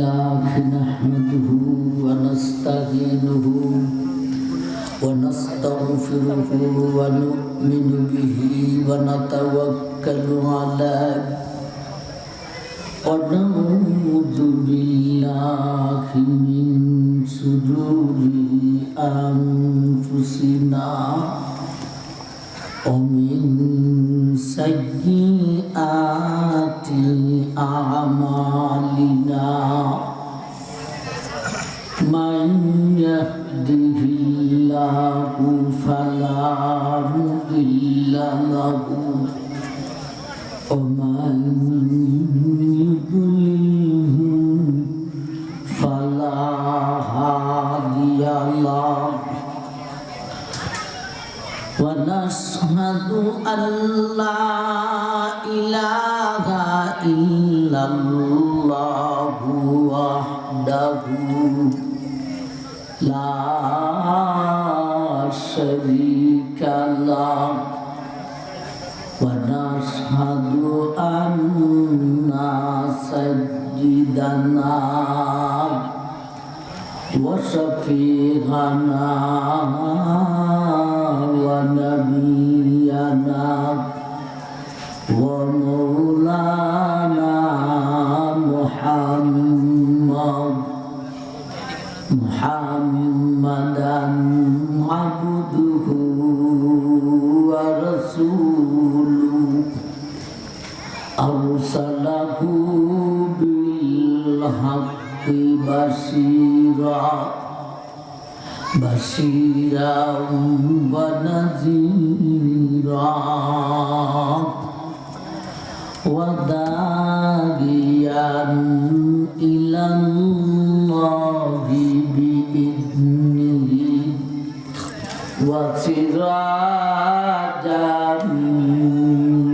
لله نحمده ونستعينه ونستغفره ونؤمن به ونتوكل عليه ونعوذ بالله من شرور أنفسنا ومن سيئات أعمالنا من يهده الله فلا مضل له ومن يضلل فلا هادي له ونشهد أن لا إله إلا الله وحده لا شريك له ونشهد أن سيدنا وشفيعنا ونبينا ومولانا محمدا عبده ورسوله أرسله بالحق بشيرا ونذيرا وداعيا إلى الله بإذنه وسراجا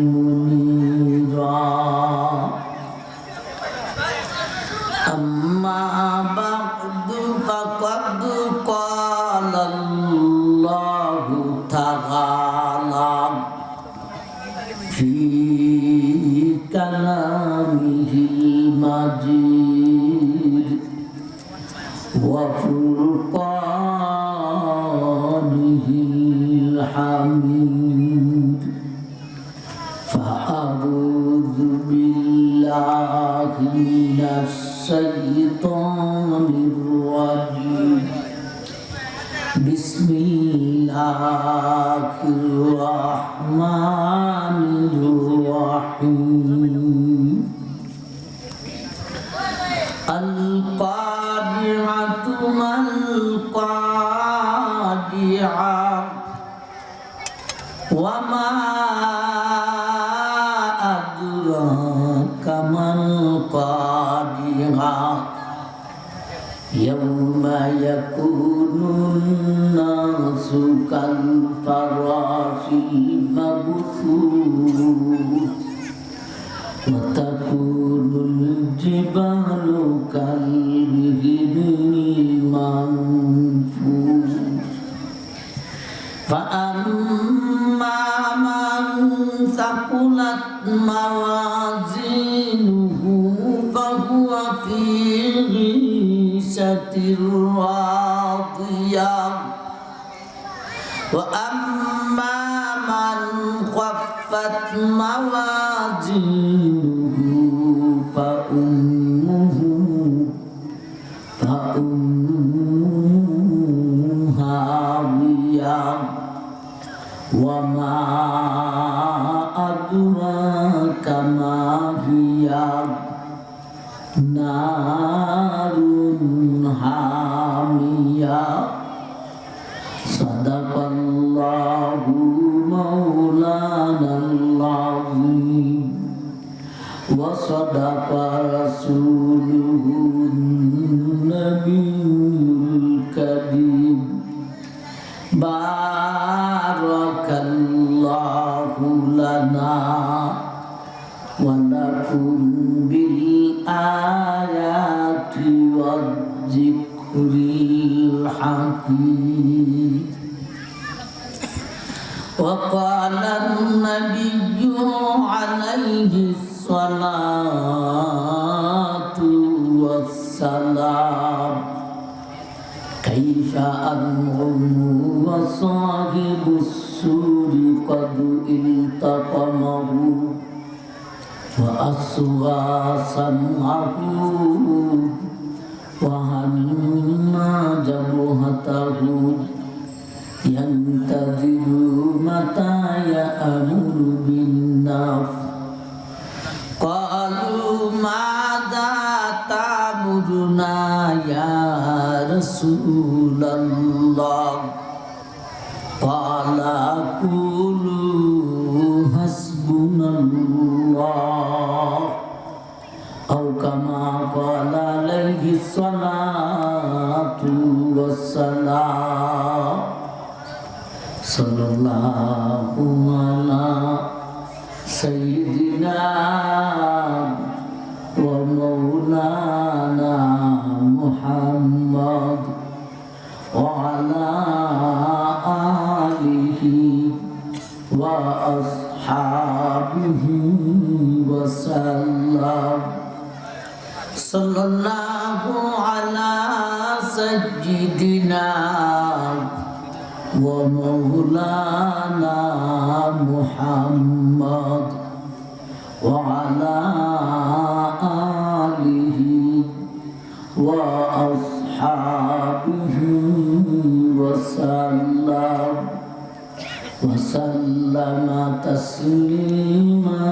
منيرا أما بعد فقد قال الله تعالى في كلامه المجيد وفرقانه الحميد فأعوذ بالله من الشيطان الرجيم بسم الله الرحمن الرحيم القارعة ما القارعة وما أدراك ما القارعة يوم يكون الناس كالفراش المبثوث وتكون الجبال كالعهن المنفوش فأما من ثقلت موازينه فهو في عيشة راضية وأما من خفت موازينه فأمه هاوية وما أدراك ما هي نار حامية صدق الله مولانا العظيم وصدق رسوله النبي الكريم بارك الله لنا ولكم بالآيات والذكر الحكيم وقال النبي عليه الصلاة والسلام السلام كيف أنعم وصاحب السور قد التقمه وأصغى سمعه وهنى جبهته ينتظر متى يأمر بالنفس قالوا ماذا تأمرنا يا رسول الله قال قولوا حسبنا الله أو كما قال عليه الصلاة والسلام صلى الله على سيدنا ومولانا محمد وعلى آله وأصحابه وسلم صلى الله على سيدنا ومولانا محمد وعلى آله وأصحابه وسلم تسليما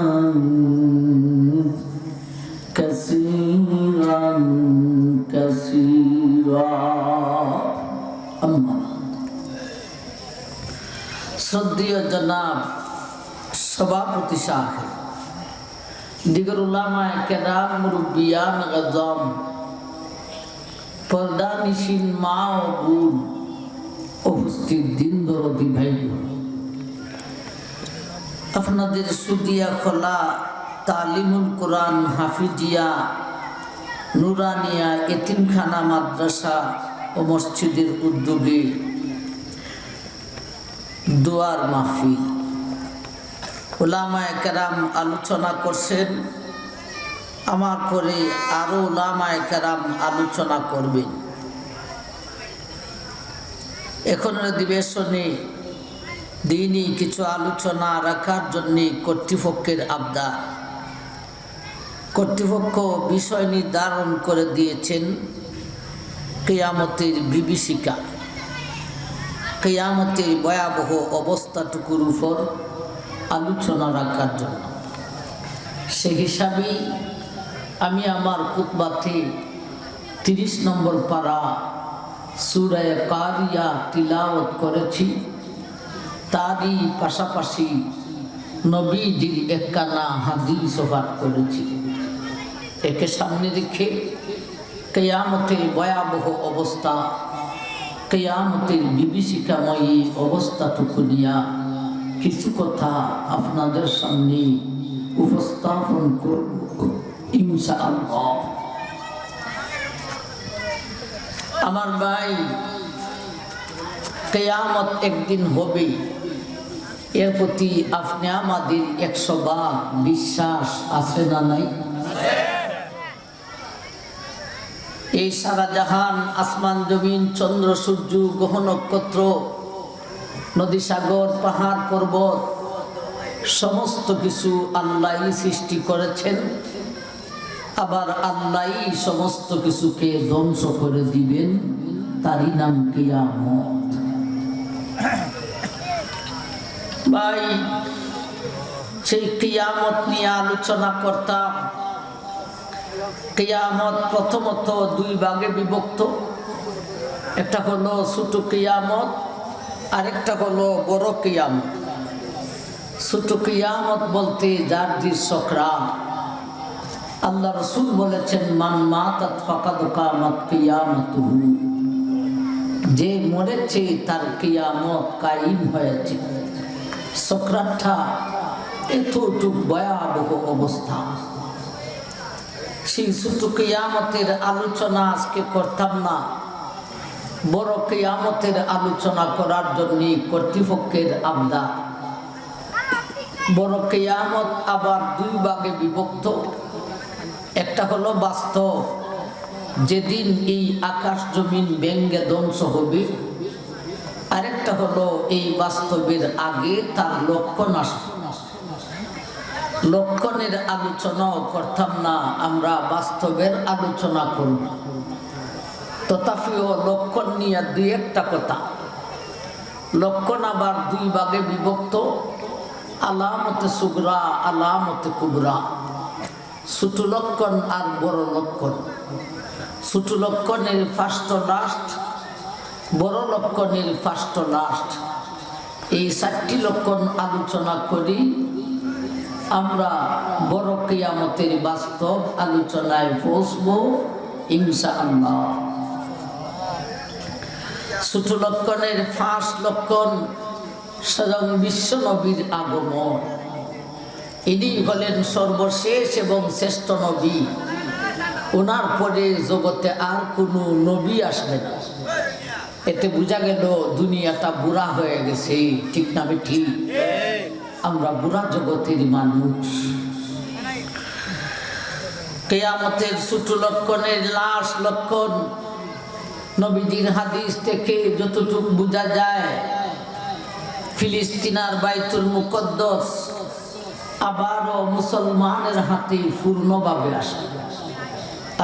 كثيرا أما শ্রদ্ধেয় জনাব সভাপতি সাহেব, দিগর উলামায়ে কেরাম, মুরব্বিয়ান আযম, পর্দানিশীন মা ও বোন, উপস্থিত দিন দরদি ভাইগণ, আপনাদের সুদিয়া খোলা তালিমুল কোরআন হাফিজিয়া নুরানিয়া এতিমখানা মাদ্রাসা ও মসজিদের উদ্যোগে দোয়ার মাহফিল। উলামায়ে কেরাম আলোচনা করছেন, আমার পরে আরো উলামায়ে কেরাম আলোচনা করবেন। এখন অধিবেশনে দিনই কিছু আলোচনা রাখার জন্য কর্তৃপক্ষের আবদার। কর্তৃপক্ষ বিষয় নির্ধারণ করে দিয়েছেন কিয়ামতের বিভীষিকা, কিয়ামতের ভয়াবহ অবস্থাটুকুর উপর আলোচনা রাখার জন্য। সে হিসাবেই আমি আমার খুতবাতে 30 নম্বর পারা সূরা কারিয়া তিলাওয়াত করেছি। তারই পাশাপাশি নবীজির একখানা হাদিস পাঠ করেছি। একে সামনে রেখে কিয়ামতের ভয়াবহ অবস্থা, কিয়ামতের বিভীষিকাময়ী অবস্থাটুকু নিয়া কিছু কথা আপনাদের সামনে উপস্থাপন করব ইনশাআল্লাহ। আমার ভাই, কিয়ামত একদিন হবে, এর প্রতি আপনি আমাদের 100% বিশ্বাস আছে না নাই? এই সারা জাহান, আসমান জমিন, চন্দ্র সূর্য, গ্রহ নক্ষত্র, নদী সাগর, পাহাড় পর্বত, সমস্ত কিছু আল্লাহই সৃষ্টি করেছেন। আবার আল্লাহই সমস্ত কিছুকে ধ্বংস করে দিবেন, তারই নাম কিয়ামত। ভাই, সেই কিয়ামত নিয়ে আলোচনা করতাম। কিয়ামত প্রথমত 2 ভাগে বিভক্ত। একটা হলো ছোট কিয়ামত, আরেকটা হলো বড় কিয়ামত। ছোট কিয়ামত বলতে যার সকরা, আল্লাহ রাসূল বলেছেন, মান মাতাত ফাকাদ কামাত কিয়ামাতুহু, যে মরেছে তার কিয়ামত কায়েম হয়েছে। সকরাতটা এতটুকু ভয়াবহ অবস্থা। সেই ছোট কিয়ামতের আলোচনা আজকে করতাম না, বড় কিয়ামতের আলোচনা করার জন্য কর্তৃপক্ষের আবদার। বড় কিয়ামত আবার 2 ভাগে বিভক্ত। একটা হলো বাস্তব, যেদিন এই আকাশ জমিন ভেঙ্গে ধ্বংস হবে, আরেকটা হলো এই বাস্তবের আগে তার লক্ষণ আসবে। লক্ষণের আলোচনাও করতাম না, আমরা বাস্তবের আলোচনা করব। তথাপিও লক্ষণ নিয়ে দুই একটা কথা। লক্ষণ আবার দুই ভাগে বিভক্ত, আলামতে সুগরা, আলামতে কুবরা। ছোট লক্ষণ আর বড় লক্ষণ। ছোট লক্ষণের ফার্স্ট লাস্ট, বড় লক্ষণের ফার্স্ট লাস্ট, এই 4টি লক্ষণ আলোচনা করি। আমরা বড় কিয়ামতের বাস্তব আলোচনায় পৌঁছব ইনশাআল্লাহ। ছোট লক্ষণের ফার্স্ট লক্ষণ স্বয়ং বিশ্ব নবীর আগমন। ইনি হলেন সর্বশেষ এবং শ্রেষ্ঠ নবী। ওনার পরে জগতে আর কোনো নবী আসবে না। এতে বোঝা গেল দুনিয়াটা বুড়া হয়ে গেছে, ঠিক না ঠিক? আমরা বুড়া জগতের মানুষ। কিয়ামতের ছোট লক্ষণের লাস্ট লক্ষণ নবীজির হাদিস থেকে যতটুকু বোঝা যায়, ফিলিস্তিনার বাইতুল মুকদ্দাস আবারও মুসলমানের হাতে পূর্ণভাবে আসে।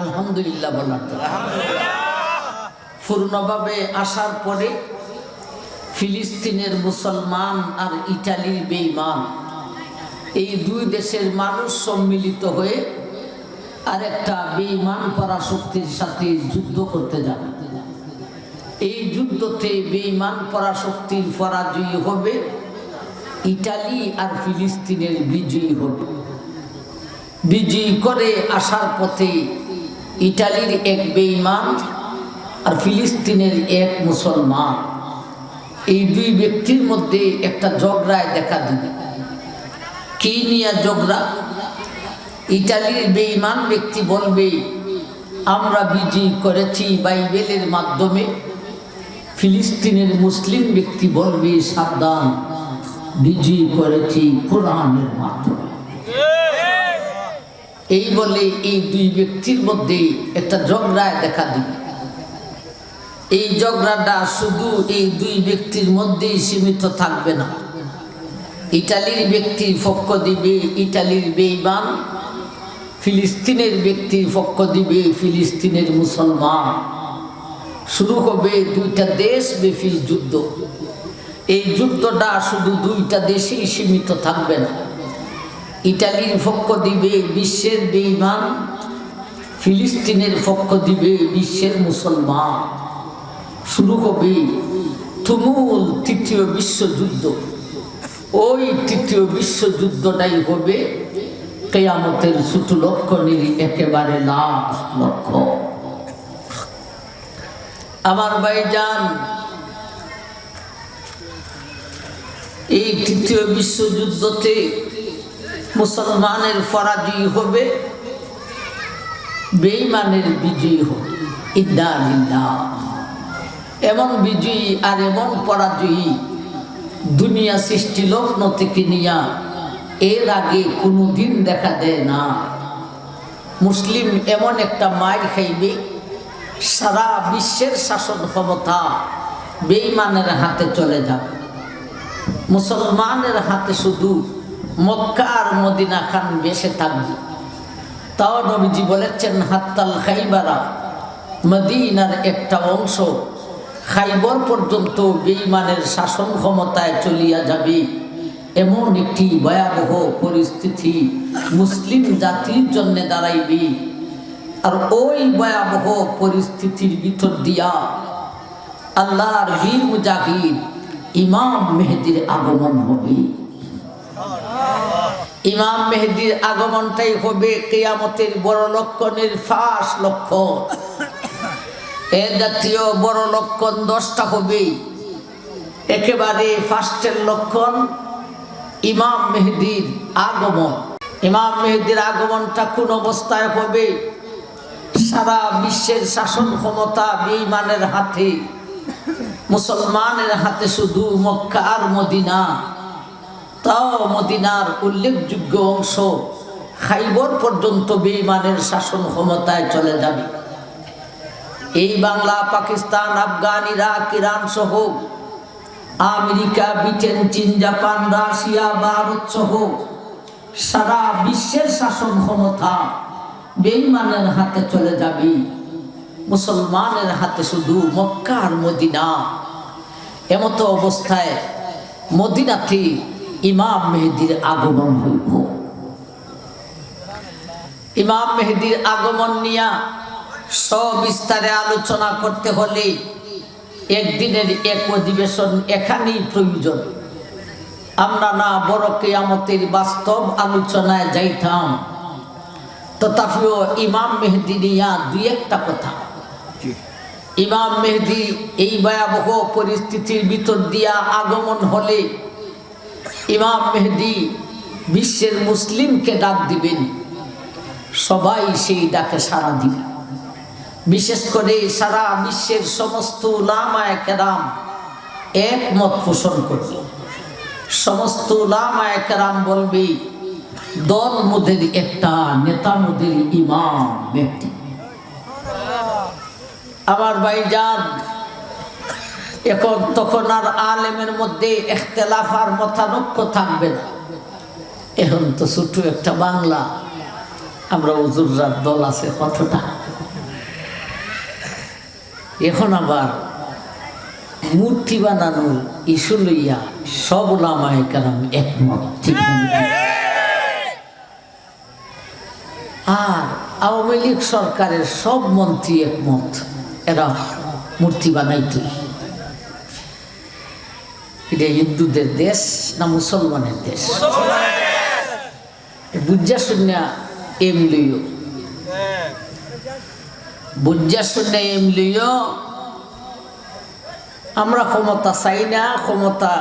আলহামদুলিল্লাহ বলার, পূর্ণভাবে আসার পরে ফিলিস্তিনের মুসলমান আর ইটালির বেঈমান, এই দুই দেশের মানুষ সম্মিলিত হয়ে আরেকটা বেঈমান পরাশক্তির সাথে যুদ্ধ করতে যাবে। এই যুদ্ধতে বেঈমান পরাশক্তির পরাজয় হবে, ইটালি আর ফিলিস্তিনের বিজয়ী হবে। বিজয়ী করে আসার পথে ইটালির এক বেঈমান আর ফিলিস্তিনের এক মুসলমান, এই দুই ব্যক্তির মধ্যে একটা ঝগড়ায় দেখা দিবে। কি নিয়ে ঝগড়া? ইটালির বেঈমান ব্যক্তি বলবে আমরা বিজয়ী করেছি বাইবেলের মাধ্যমে। ফিলিস্তিনের মুসলিম ব্যক্তি বলবে সাবধান, বিজয়ী করেছি কোরআনের মাধ্যমে। এই বলে এই দুই ব্যক্তির মধ্যে একটা ঝগড়ায় দেখা দিবে। এই ঝগড়াটা শুধু এই দুই ব্যক্তির মধ্যেই সীমিত থাকবে না। ইটালির ব্যক্তির পক্ষ দিবে ইটালির বেঈমান, ফিলিস্তিনের ব্যক্তির পক্ষ দিবে ফিলিস্তিনের মুসলমান। শুরু হবে দুইটা দেশ ব্যাপী যুদ্ধ। এই যুদ্ধটা শুধু দুইটা দেশেই সীমিত থাকবে না। ইটালির পক্ষ দিবে বিশ্বের বেঈমান, ফিলিস্তিনের পক্ষ দিবে বিশ্বের মুসলমান। শুরু হবে তুমুল তৃতীয় বিশ্বযুদ্ধ। ওই তৃতীয় বিশ্বযুদ্ধটাই হবে কিয়ামতের ছোট লক্ষণের একেবারে লাস্ট লক্ষ্য। আমার ভাইজান, এই তৃতীয় বিশ্বযুদ্ধতে মুসলমানের পরাজয় হবে, বেঈমানের বিজয়ী হবে। ইন্নালিল্লাহ। এমন বিজয়ী আর এমন পরাজয়ী দুনিয়া সৃষ্টি লগ্ন থেকে নিয়া এর আগে কোনোদিন দেখা দেয় না। মুসলিম এমন একটা মার খাইবে, সারা বিশ্বের শাসন ক্ষমতা বেঈমানের হাতে চলে যাবে। মুসলমানের হাতে শুধু মক্কা আর মদিনা খান বেঁচে থাকবে। তাও নবীজি বলেছেন হাত্তাল খাইবারা, মদিনার একটা অংশ খাইবর পর্যন্ত বেঈমানের শাসন ক্ষমতায় চলিয়া যাবে। এমন একটি ভয়াবহ পরিস্থিতি মুসলিম জাতির জন্য দাঁড়াইবে। আর ওই ভয়াবহ পরিস্থিতির ভিতর দিয়া আল্লাহর বীর মুজাহিদ ইমাম মেহেদির আগমন হবে। ইমাম মেহেদির আগমনটাই হবে কিয়ামতের বড় লক্ষণের ফার্স্ট লক্ষণ। এ জাতীয় বড় লক্ষণ 10টা হবে। একেবারে ফার্স্টের লক্ষণ ইমাম মেহেদির আগমন। ইমাম মেহেদির আগমনটা কোন অবস্থায় হবে? সারা বিশ্বের শাসন ক্ষমতা বেঈমানের হাতে, মুসলমানের হাতে শুধু মক্কা আর মদিনা। তাও মদিনার উল্লেখযোগ্য অংশ খাইবর পর্যন্ত বেঈমানের শাসন ক্ষমতায় চলে যাবে। এই বাংলা, পাকিস্তান, আফগান, ইরাক, ইরান সহ আমেরিকা, ব্রিটেন, চীন, জাপান, রাশিয়া, ভারত সহ সারা বিশ্বের শাসন ক্ষমতা বেঈমানের হাতে চলে যাবে, মুসলমানের হাতে শুধু মক্কা আর মদিনা। এমতো অবস্থায় মদিনাতে ইমাম মেহেদীর আগমন হইব। ইমাম মেহেদীর আগমন নিয়ে সবিস্তারে আলোচনা করতে হলে একদিনের এক অধিবেশন এখানেই প্রয়োজন। আমরা না বড় কিয়ামতের বাস্তব আলোচনায় যাইতাম, তথাপিও ইমাম মেহেদী নিয়া দুই একটা কথা। ইমাম মেহেদী এই ভয়াবহ পরিস্থিতির ভিতর দিয়া আগমন হলে ইমাম মেহেদী বিশ্বের মুসলিমকে ডাক দিবেন, সবাই সেই ডাকে সাড়া দিবে। বিশেষ করে সারা বিশ্বের সমস্ত উলামায়ে কেরাম একমত পোষণ করবে। সমস্ত উলামায়ে কেরাম বলবে দল মোদের একটা, নেতা মোদের ইমাম ব্যক্তি। আমার ভাইজান, এখন তখন আর আলেমের মধ্যে ইখতিলাফ আর মতানৈক্য থাকবে না। এখন তো ছোট একটা বাংলা, আমরা হুজুররার দল আছে কতটা। এখন আবার মূর্তি বানানোর ইস্যু লইয়া সব উলামায়ে কেরাম একমত, ঠিক না? আর আওয়ামী লীগ সরকারের সব মন্ত্রী একমত, এরা মূর্তি বানাইতে। এটা হিন্দুদের দেশ না মুসলমানের দেশ? বুঝা শুনিয়া এম লইও, বুঝা শুনিয়া এম লইও। আমরা ক্ষমতা চাই না, ক্ষমতা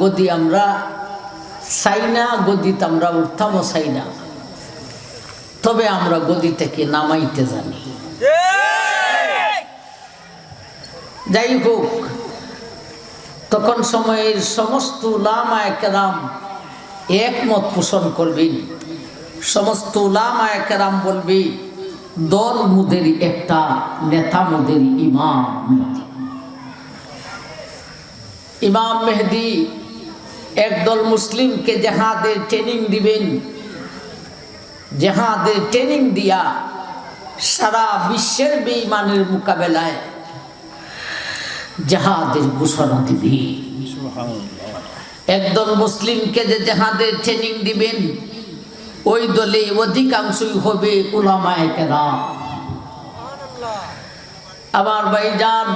গদি আমরা চাই না, গদিতে আমরা উঠতামও চাই না, তবে আমরা গদি থেকে নামাইতে জানি। যাই হোক, তখন সময়ের সমস্ত উলামায়ে কেরাম একমত পোষণ করবেন। সমস্ত উলামায়ে কেরাম বলবে দল মুদের একটা, নেতা মুদের ইমাম মেহেদী। ইমাম মেহেদী একদল মুসলিমকে জেহাদের ট্রেনিং দিবেন। জেহাদের ট্রেনিং দিয়া সারা বিশ্বের বেঈমানের মোকাবেলায় জেহাদের ঘোষণা দিবে। একদল মুসলিমকে যে জেহাদের ট্রেনিং দিবেন, ওই দলে অধিকাংশই হবে উলামায়ে কেরাম। আমার ভাইজান,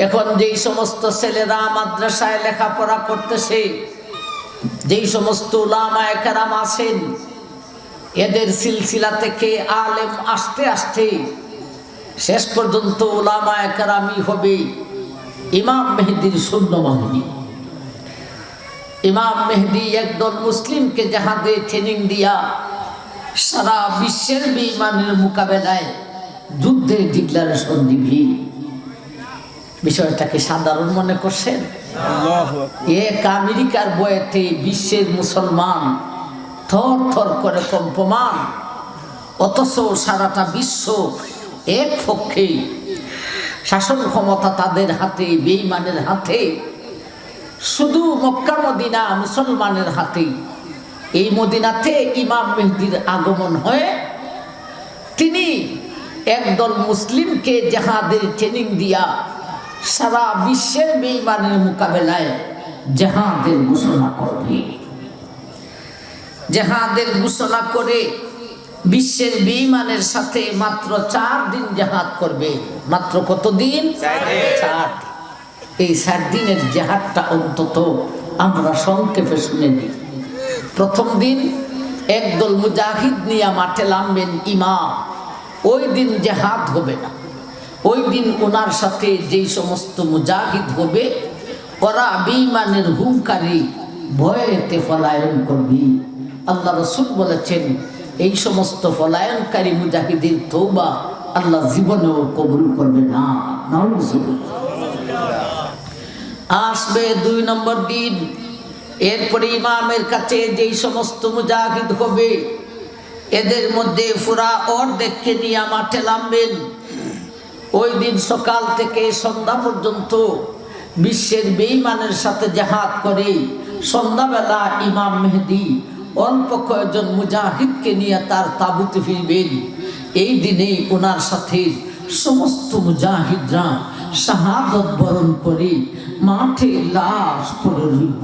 এখন যেই সমস্ত ছেলেরা মাদ্রাসায় লেখাপড়া করতেছে, যেই সমস্ত উলামায়ে কেরাম আছেন, এদের সিলসিলা থেকে আলেম আসতে আসতে শেষ পর্যন্ত উলামায়ে কেরামই হবে ইমাম মেহেদীর সৈন্যবাহিনী। ইমাম মেহেদী একদল মুসলিমকে জেহাদে ট্রেনিং দিয়া সারা বিশ্বের বেঈমানের মোকাবেলায় যুদ্ধের ডিক্লারেশন দিবি। বিষয়টাকে সাধারণ মনে করছেন? এক আমেরিকার বয়েতে বিশ্বের মুসলমান থর থর করে কম্পমান, অথচ সারাটা বিশ্ব এক পক্ষে, শাসন ক্ষমতা তাদের হাতে, বেঈমানের হাতে। শুধু মক্কা মদিনা মুসলমানের হাতে। এই মদিনাতে ইমাম মেহেদীর আগমন হয়ে তিনি একদল মুসলিমকে জেহাদের ট্রেনিং দিয়া সারা বিশ্বের বেঈমানের মোকাবেলায় জেহাদের ঘোষণা করবে। জেহাদের ঘোষণা করে বিশ্বের বেঈমানের সাথে মাত্র 4 দিন জেহাদ করবে। মাত্র কতদিন? 4 দিন। এই 4 দিনের জেহাদটা অন্তত আমরা সংক্ষেপে শুনে নিই। প্রথম দিন একদল মুজাহিদ নিয়ে মাঠে নামবেন ইমাম। ওই দিন জেহাদ হবে না। ওই দিন ওনার সাথে যেই সমস্ত মুজাহিদ হবে, ওরা বেঈমানের হুঙ্কারে ভয়েতে পলায়ন করবে। আল্লাহ রাসূল বলেছেন, এই সমস্ত পলায়নকারী মুজাহিদের তওবা আল্লাহ জীবনেও কবুল করবে না। আসবে 2 নম্বর দিন। এরপরে ইমামের কাছে যেই সমস্ত মুজাহিদ হবে, এদের মধ্যে পুরা অর্ধেককে নিয়ে মাঠে নামবেন। ওই দিন সকাল থেকে সন্ধ্যা পর্যন্ত বিশ্বের বেঈমানের সাথে জিহাদ করে সন্ধ্যাবেলা ইমাম মেহেদী অল্প কয়েকজন মুজাহিদকে নিয়ে তার তাঁবুতে ফিরবেন। এই দিনেই ওনার সাথে সমস্ত মুজাহিদরা শাহাদত বরণ করে মাঠে লাশ পড়ে রইব।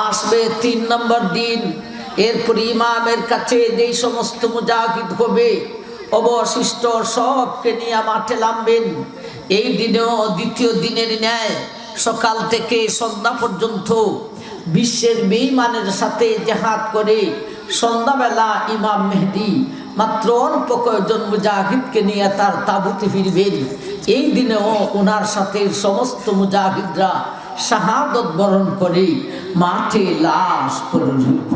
আসবে 3 নম্বর দিন। এরপর ইমামের কাছে যেই সমস্ত মুজাহিদ হবে অবশিষ্ট সবকে নিয়ে মাঠে নামবেন। এই দিনেও দ্বিতীয় দিনের ন্যায় সকাল থেকে সন্ধ্যা পর্যন্ত বিশ্বের বেঈমানের সাথে জিহাদ করে সন্ধ্যাবেলা ইমাম মেহেদী মাত্র অল্প কয়েকজন মুজাহিদকে নিয়ে তার তাঁবুতে ফিরবেন। এই দিনেও ওনার সাথে সমস্ত মুজাহিদরা শাহাদত বরণ করে মাঠে লাশ পড়ে রইব।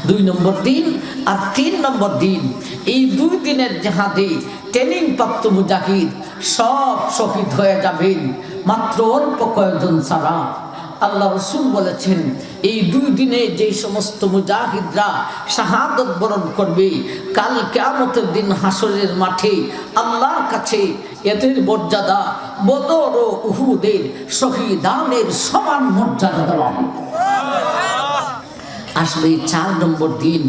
2 নম্বর দিন আর 3 নম্বর দিন, এই 2 দিনের জিহাদে ট্রেনিং প্রাপ্ত মুজাহিদ সব শহীদ হয়ে যাবেন, মাত্র অল্প কয়েকজন ছাড়া। আল্লাহ রাসূল বলেছেন এই 2 দিনে যে সমস্ত মুজাহিদরা শাহাদত বরণ করবে কাল কিয়ামতের দিন হাসরের মাঠে আল্লাহর কাছে এদের মর্যাদা বদর ও উহুদের শহীদানের সমান মর্যাদা দেওয়া হবে। আসলে 4 নম্বর দিন,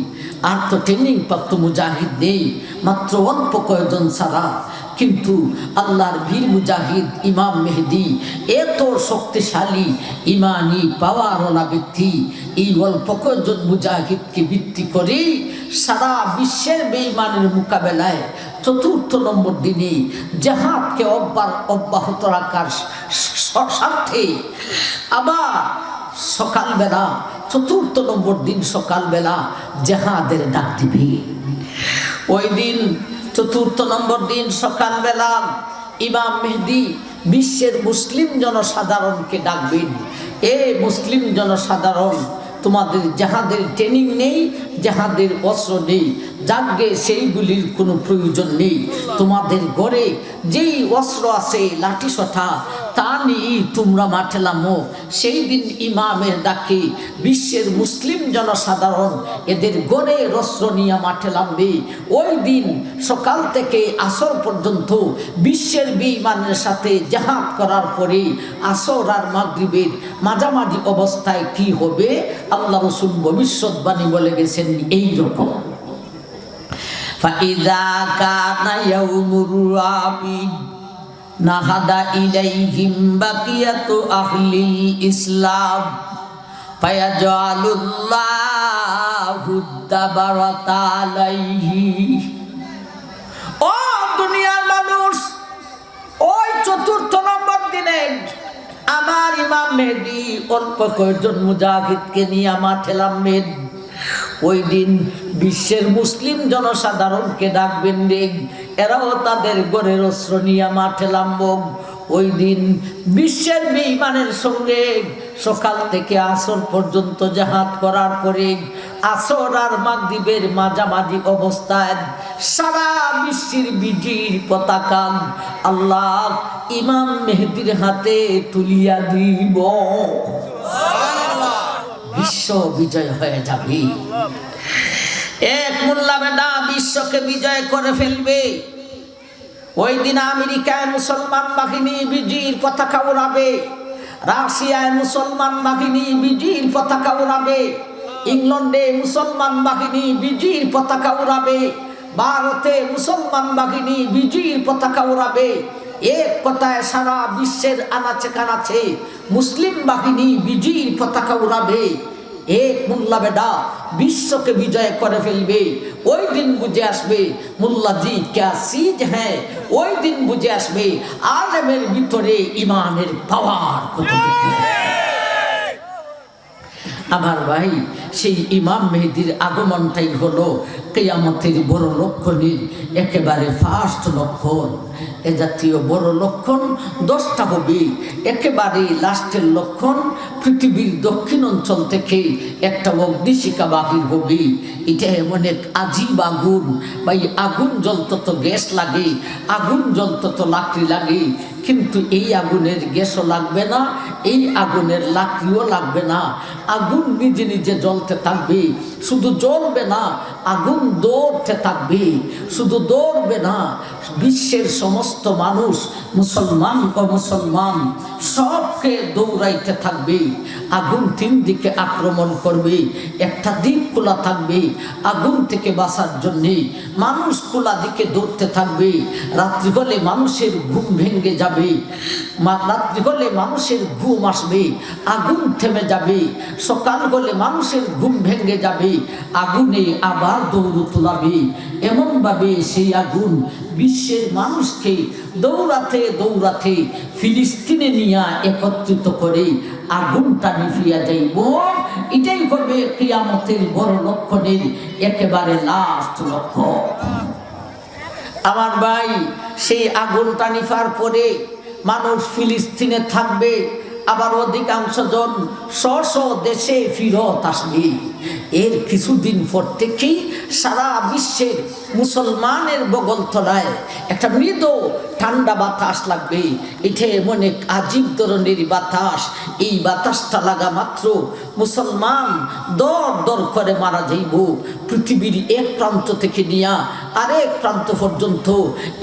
আর তো ট্রেনিং প্রাপ্ত মুজাহিদ নেই, মাত্র অল্প কয়েকজন ছাড়া। কিন্তু আল্লাহর বীর মুজাহিদ ইমাম মেহেদী এত শক্তিশালী ইমানি পাওয়ারওয়ালা ব্যক্তি, এই অল্প কয়েকজন মুজাহিদকে ভিত্তি করে সারা বিশ্বের বেঈমানের মোকাবেলায় 4 নম্বর দিনে জিহাদকে অব্যাহত রাখার স্বার্থে আবার সকালবেলা 4 নম্বর দিন সকালবেলা জিহাদের ডাক দিবে। ওই দিন 4 নম্বর দিন সকালবেলা ইমাম মেহেদী বিশ্বের মুসলিম জনসাধারণকে ডাকবেন। এ মুসলিম জনসাধারণ, তোমাদের জিহাদের ট্রেনিং নেই, জিহাদের অস্ত্র নেই, যাকে সেইগুলির কোনো প্রয়োজন নেই। তোমাদের ঘরে যেই অস্ত্র আছে লাঠি সোঁটা তা নিয়ে তোমরা মাঠে নামো। সেই দিন ইমামের ডাকে বিশ্বের মুসলিম জনসাধারণ এদের ঘরে অস্ত্র নিয়ে মাঠে নামবে। ওই দিন সকাল থেকে আসর পর্যন্ত বিশ্বের বেঈমানের সাথে জিহাদ করার পরে আসর আর মাগরিবের মাঝামাঝি অবস্থায় কি হবে আল্লাহ রাসূল ভবিষ্যৎবাণী বলে গেছেন এই রকম। فَإِذَا كَانَ يَوْمُ الرَّابِعِ نَهَضَ إِلَيْهِمْ بَقِيَّةُ أَهْلِ الْإِسْلَامِ فَيَجْعَلُ اللَّهُ الدَّبَرَةَ عَلَيْهِ। ও দুনিয়ার মানুষ, ওই 4 নম্বর দিনে আমার ইমাম মেহেদী অল্প কয়েকজন মুজাহিদকে নিয়ে মাঠে নামবেন। ওই দিন বিশ্বের মুসলিম জনসাধারণকে ডাকবেন রে, এরাও তাদের ঘরের অস্ত্র নিয়ে মাঠে নামব। ওই দিন বিশ্বের বেঈমানের সঙ্গে সকাল থেকে আসর পর্যন্ত জিহাদ করার পরে আসর আর মাগরিবের মাঝামাঝি অবস্থায় সারা বিশ্বের বিজয়ীর পতাকা আল্লাহ ইমাম মেহেদীর হাতে তুলিয়া দিব। বিশ্ব বিজয় হয়ে যাবে। এক মোল্লা বেটা বিশ্বকে বিজয় করে ফেলবে। ওই দিন আমেরিকায় মুসলমান বাহিনী বিজয়ীর পতাকা উড়াবে, রাশিয়ায় মুসলমান বাহিনী বিজয়ীর পতাকা উড়াবে, ইংল্যান্ডে মুসলমান বাহিনী বিজয়ীর পতাকা উড়াবে, ভারতে মুসলমান বাহিনী বিজয়ীর পতাকা উড়াবে। এক কথায় সারা বিশ্বের আনাচে কানাচে মুসলিম বাহিনী বিজয়ীর পতাকা উড়াবে। এক মোল্লা বেটা বিশ্বকে বিজয় করে ফেলবে। ওই দিন বুঝে আসবে মোল্লাজি ক্যা সিজ হ্যাঁ। ওই দিন বুঝে আসবে আলেমের ভিতরে ইমানের পাওয়ার কত। আমার ভাই, সেই ইমাম মেহেদীর আগমনটাই হলো কিয়ামতের বড় লক্ষণের একেবারে ফার্স্ট লক্ষণ। এ জাতীয় বড় লক্ষণ 10টা হবে। একেবারে লাস্টের লক্ষণ পৃথিবীর দক্ষিণ অঞ্চল থেকে একটা অগ্নিশিখা বাহির হবে। এটা এমন এক আজীব আগুন, বা এই আগুন জ্বলতে তো গ্যাস লাগে, আগুন জ্বলতে তো লাকড়ি লাগে, কিন্তু এই আগুনের গ্যাসও লাগবে না, এই আগুনের লাকড়িও লাগবে না। আগুন নিজে নিজে জ্বলতে থাকবে, শুধু জ্বলবে না, আগুন দৌড়তে থাকবে। শুধু দৌড়বে না, বিশ্বের সমস্ত মানুষ, মুসলমান ও মুসলমান সবকে দৌড়াইতে থাকবে। আগুন তিন দিকে আক্রমণ করবে, একটা দিক খোলা থাকবে আগুন থেকে বাঁচার জন্যে। মানুষ খোলা দিকে দৌড়তে থাকবে। রাত্রি হলে মানুষের ঘুম ভেঙে যাবে, রাত্রি হলে মানুষের ঘুম আসবে, আগুন থেমে যাবে। সকাল হলে মানুষের ঘুম ভেঙে যাবে, আগুনে আবার দৌড় তোলাবে। এমনভাবে সেই আগুন বিশ্বের মানুষকে দৌড়াতে দৌড়াতে ফিলিস্তিনে নিয়ে একত্রিত করে আগুনটা নিভিয়া যাইব। এটাই হবে কিয়ামতের বড় লক্ষণের একেবারে লাস্ট লক্ষ্য। আমার ভাই, সেই আগুনটা নিভার পরে মানুষ ফিলিস্তিনে থাকবে, আবার অধিকাংশ জন স্ব দেশে ফিরত আসবে। এর কিছুদিন পর থেকেই সারা বিশ্বের মুসলমানের বগল তলায় একটা মৃদু ঠান্ডা বাতাস লাগবে। এটা এমন এক আজীব ধরনের বাতাস, এই বাতাসটা লাগা মাত্র মুসলমান দর দর করে মারা যাইব। পৃথিবীর এক প্রান্ত থেকে নিয়ে আরেক প্রান্ত পর্যন্ত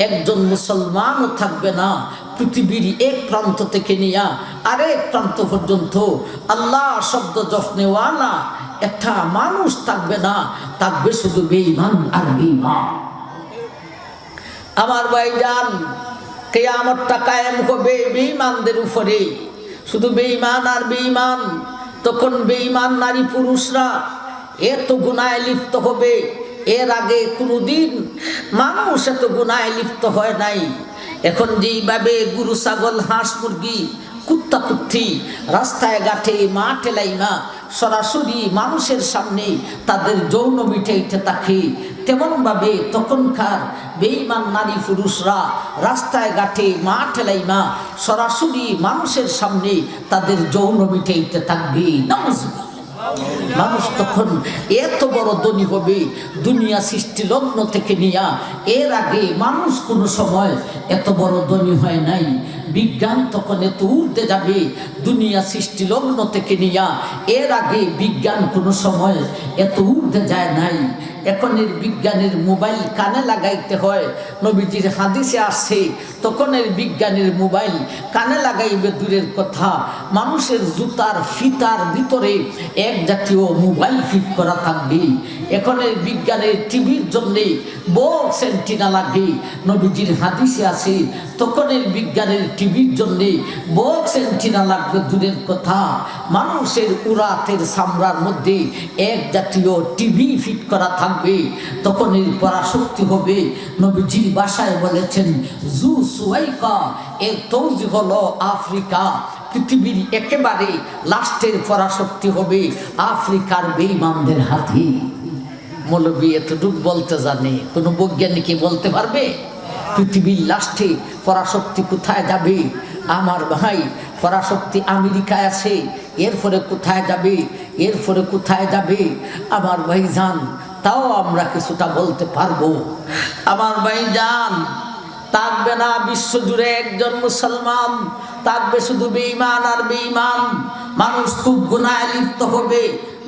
একজন মুসলমানও থাকবে না। পৃথিবীর এক প্রান্ত থেকে নিয়ে আরেক প্রান্ত পর্যন্ত আল্লাহ শব্দ জফনেওয়ালা একটা মানুষ থাকবে না, থাকবে শুধু বেঈমান আর বেঈমান। আমার ভাইজান, কিয়ামতটা কায়েম হবে বেঈমানদের উপরে, শুধু বেঈমান আর বেঈমান। তখন বেঈমান নারী পুরুষরা এত গুনাহে লিপ্ত হবে, এর আগে কোনোদিন মানুষ এত গুনাহে লিপ্ত হয় নাই। এখন যেইভাবে গরু, ছাগল, হাঁস, মুরগি, কুত্তা কুত্তি রাস্তায় ঘাটে মাঠে লাইমা সরাসরি মানুষের সামনে তাদের যৌন মিটাইতে থাকে, তেমনভাবে তখনকার বেঈমান নারী পুরুষরা রাস্তায় ঘাটে মাঠে লাইমা সরাসরি মানুষের সামনে তাদের যৌন মিটাইতে থাকবে। মানুষ তখন এত বড় ধনী হবে, দুনিয়া সৃষ্টি লগ্ন থেকে নিয়া এর আগে মানুষ কোনো সময় এত বড় ধনী হয় নাই। বিজ্ঞান তখন এত উঠতে যাবে, দুনিয়া সৃষ্টি লগ্ন থেকে নিয়া এর আগে বিজ্ঞান কোনো সময় এত উঠতে যায় নাই। এখনের বিজ্ঞানের মোবাইল কানে লাগাইতে হয়, নবীজির হাদিসে আসছে তখনের বিজ্ঞানের মোবাইল কানে লাগাইবে দূরের কথা, মানুষের জুতার ফিতার ভিতরে এক জাতীয় মোবাইল ফিট করা থাকবে। এখনের বিজ্ঞানের টিভির জন্যে বক্স অ্যান্টিনা লাগে, নবীজির হাদিসে আছে তখনের বিজ্ঞানের টিভির জন্যে বক্স অ্যান্টিনা লাগবে দূরের কথা, মানুষের উরাতের চামড়ার মধ্যে এক জাতীয় টিভি ফিট করা থাকবে। তখন এর পরাশক্তি হবে, নবীজির ভাষায় বলেছেন জু সুয়াইকা, এর তৌজি হলো আফ্রিকা। পৃথিবীর একেবারে লাস্টের পরাশক্তি হবে আফ্রিকার বেঈমানদের হাতে। মৌলবী এতটুকু বলতে জানে, কোনো বৈজ্ঞানিক বলতে পারবে পৃথিবীর লাস্টে পরাশক্তি কোথায় যাবে? আমার ভাই, পরাশক্তি আমেরিকায় আছে, এরপরে কোথায় যাবে? এরপরে কোথায় যাবে? আমার ভাই জান, তাও আমরা কিছুটা বলতে পারবো। আমার ভাই জান, থাকবে না বিশ্বজুড়ে একজন মুসলমান, থাকবে শুধু বেঈমান আর বেঈমান। মানুষ খুব গুনাহে লিপ্ত হবে,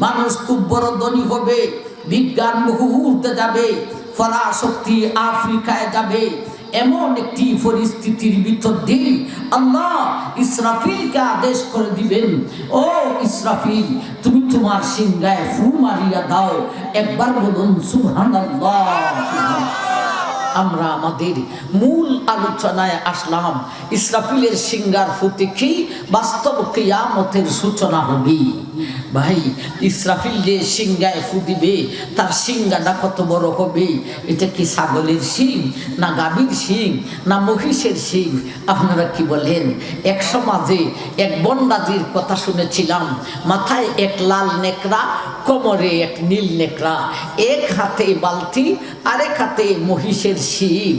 মানুষ খুব বড় ধনী হবে, বিজ্ঞান বহু উঠতে যাবে, পরাশক্তি আফ্রিকায় যাবে। এমন একটি পরিস্থিতির ভিতর দিয়ে আল্লাহ ইসরাফিলকে আদেশ করে দিবেন, ও ইসরাফিল, তুমি তোমার সিংহায় ফু মারিয়া দাও। একবার বলুন সুবহানাল্লাহ। আমরা আমাদের মূল আলোচনায় আসলাম। ইসরাফিলের সিংহার ফুতে কি বাস্তব কিয়ামতের সূচনা হবে। ভাই, ইসরাফিল যে সিংহায় ফু দিবে, তার সিংহাটা কত বড় হবে? এটা কি ছাগলের সিং, না গাভীর সিং, না মহিষের সিং? আপনারা কি বলেন? এক সমাজে এক বন্ডাজির কথা শুনেছিলাম, মাথায় এক লাল নেকড়া, কোমরে এক নীল নেকড়া, এক হাতে বালতি আরেক হাতে মহিষের শিং।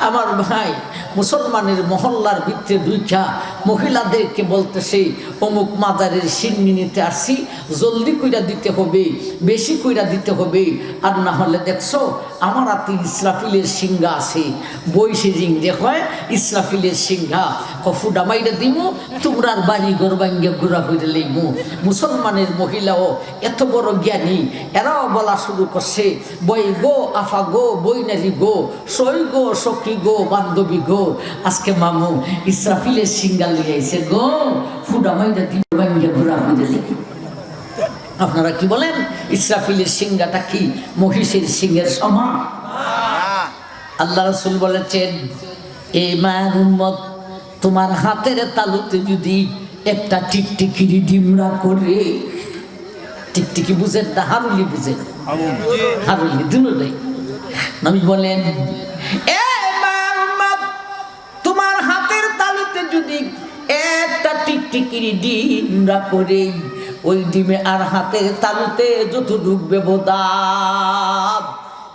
আমার ভাই, মুসলমানের মহল্লার ভিতরে দুইটা মহিলাদেরকে বলতেছে অমুক মাজারের শিং নিতে আসছি, জলদি কইরা দিতে হবে, বেশি কইরা দিতে হবে। আর না হলে দেখছো আমার হাতে ইসরাফিলের সিংহা আছে, বইসে রিং হয় ইসরাফিলের সিংহা, কফুডা মাইরা দিমু, তোমরার বাড়ি ঘর ভাঙ্গে ঘুরা হইরে লইমু। মুসলমানের মহিলাও এত বড় জ্ঞানী, এরাও বলা শুরু করছে, বই গো আফা গো, বইনারি গো, সই গো সখী গো, বান্ধবী গো, আজকে মামু ইসরাফিলের সিংহা লইয়াইছে গো, ফুডা মাইরা দিম ভাঙ্গে ঘুরা হইরে লইমু। আপনারা কি বলেন? ইসরাফিলের সিংহাটা কি মহিষের সিংহের সমান? আল্লাহ রাসূল বলেছেন, এই মায়ের উম্মত, তোমার হাতের তালুতে যদি একটা টিকটিকিরি ডিমরা করে, টিকটিকি বুঝেন না হারুলি বুঝেন? হারুলি দুটো নেই। নবী বলেন, এ মায়ের উম্মত, তোমার হাতের তালুতে যদি একটা টিকটিকিরি ডিমরা করে, ওই ডিমে আর হাতের তালুতে যত ঢুকবে বোদাব,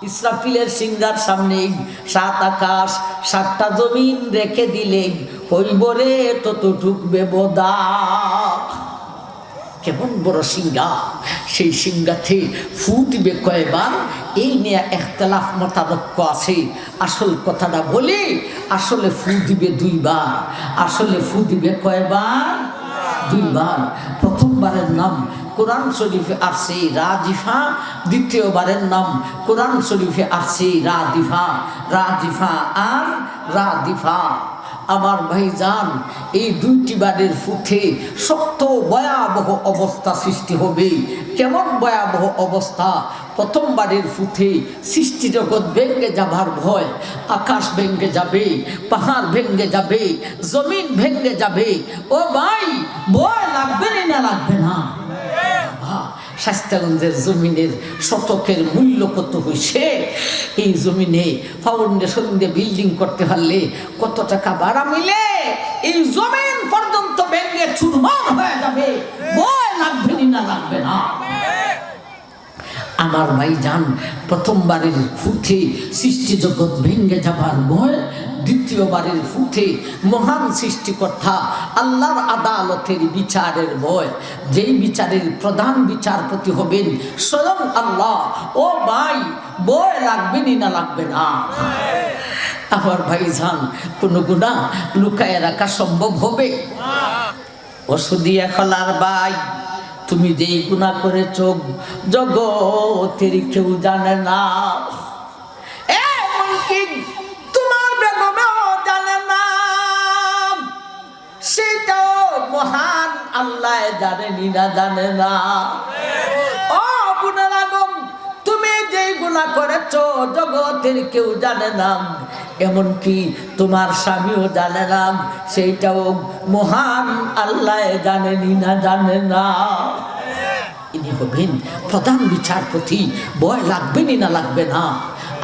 ইসরাফিলের সিংহার সামনে 7 আকাশ 7টা জমিন রেখে দিলে হইব রে তত ঢুকবে বোদাব। কেমন বড় সিংহা! সেই সিংহাতে ফু দিবে কয়বার, এই নিয়ে ইখতিলাফ মতানক্য আছে। আসল কথাটা বলি, আসলে ফু দিবে 2 বার। আসলে ফু দিবে কয়বার? 2 বার। প্রথমবারের নাম কোরআন শরীফে আসছে রাজিফা, দ্বিতীয়বারের নাম কোরআন শরীফে আসছে রাদিফা। রাজিফা আর রাদিফা। আমার ভাইজান, এই 2টি বারের ফুটে শক্ত ভয়াবহ অবস্থা সৃষ্টি হবে। কেমন ভয়াবহ অবস্থা? প্রথমবারের ফুটে সৃষ্টি জগৎ ভেঙ্গে যাবার ভয়, আকাশ ভেঙ্গে যাবে, পাহাড় ভেঙ্গে যাবে, জমিন ভেঙ্গে যাবে। ও ভাই, ভয় লাগবে না লাগবে না? শাস্তাগঞ্জের জমিনের শতকের মূল্য কত হয়েছে? এই জমিনে ফাউন্ডেশন দিয়ে বিল্ডিং করতে পারলে কত টাকা ভাড়া মিলে? এই জমিন পর্যন্ত ভেঙে চুরমার হয়ে যাবে। ভয় লাগবে না লাগবে না? আমার ভাইজান, প্রথমবারের ফুটে সৃষ্টি জগৎ ভেঙ্গে যাবার ভয়, দ্বিতীয়বারের ফুটে মহান সৃষ্টিকর্তা আল্লাহর আদালতের বিচারের ভয়। যেই বিচারের প্রধান বিচারপতি হবেন স্বয়ং আল্লাহ। ও ভাই, ভয় লাগবে না লাগবে না? আমার ভাইজান, কোনো গুনাহ লুকায় রাখা সম্ভব হবে? ওষুধিয়া খোলার ভাই, তুমি যেই গুনাহ করেছো জগতের কেউ জানে না, এমনকি তোমার বেগমেও জানে না। সেটাও মহান আল্লাহ জানেনি না জানে না? ও বোনেরা গো, তুমি যেই গুনাহ করেছো জগতের কেউ জানে না, এমনকি তোমার স্বামীও জানে না। সেইটাও মহান আল্লাহ জানেনি না জানে না? ইনি হবেন প্রধান বিচারপতি। ভয় লাগবে না লাগবে না?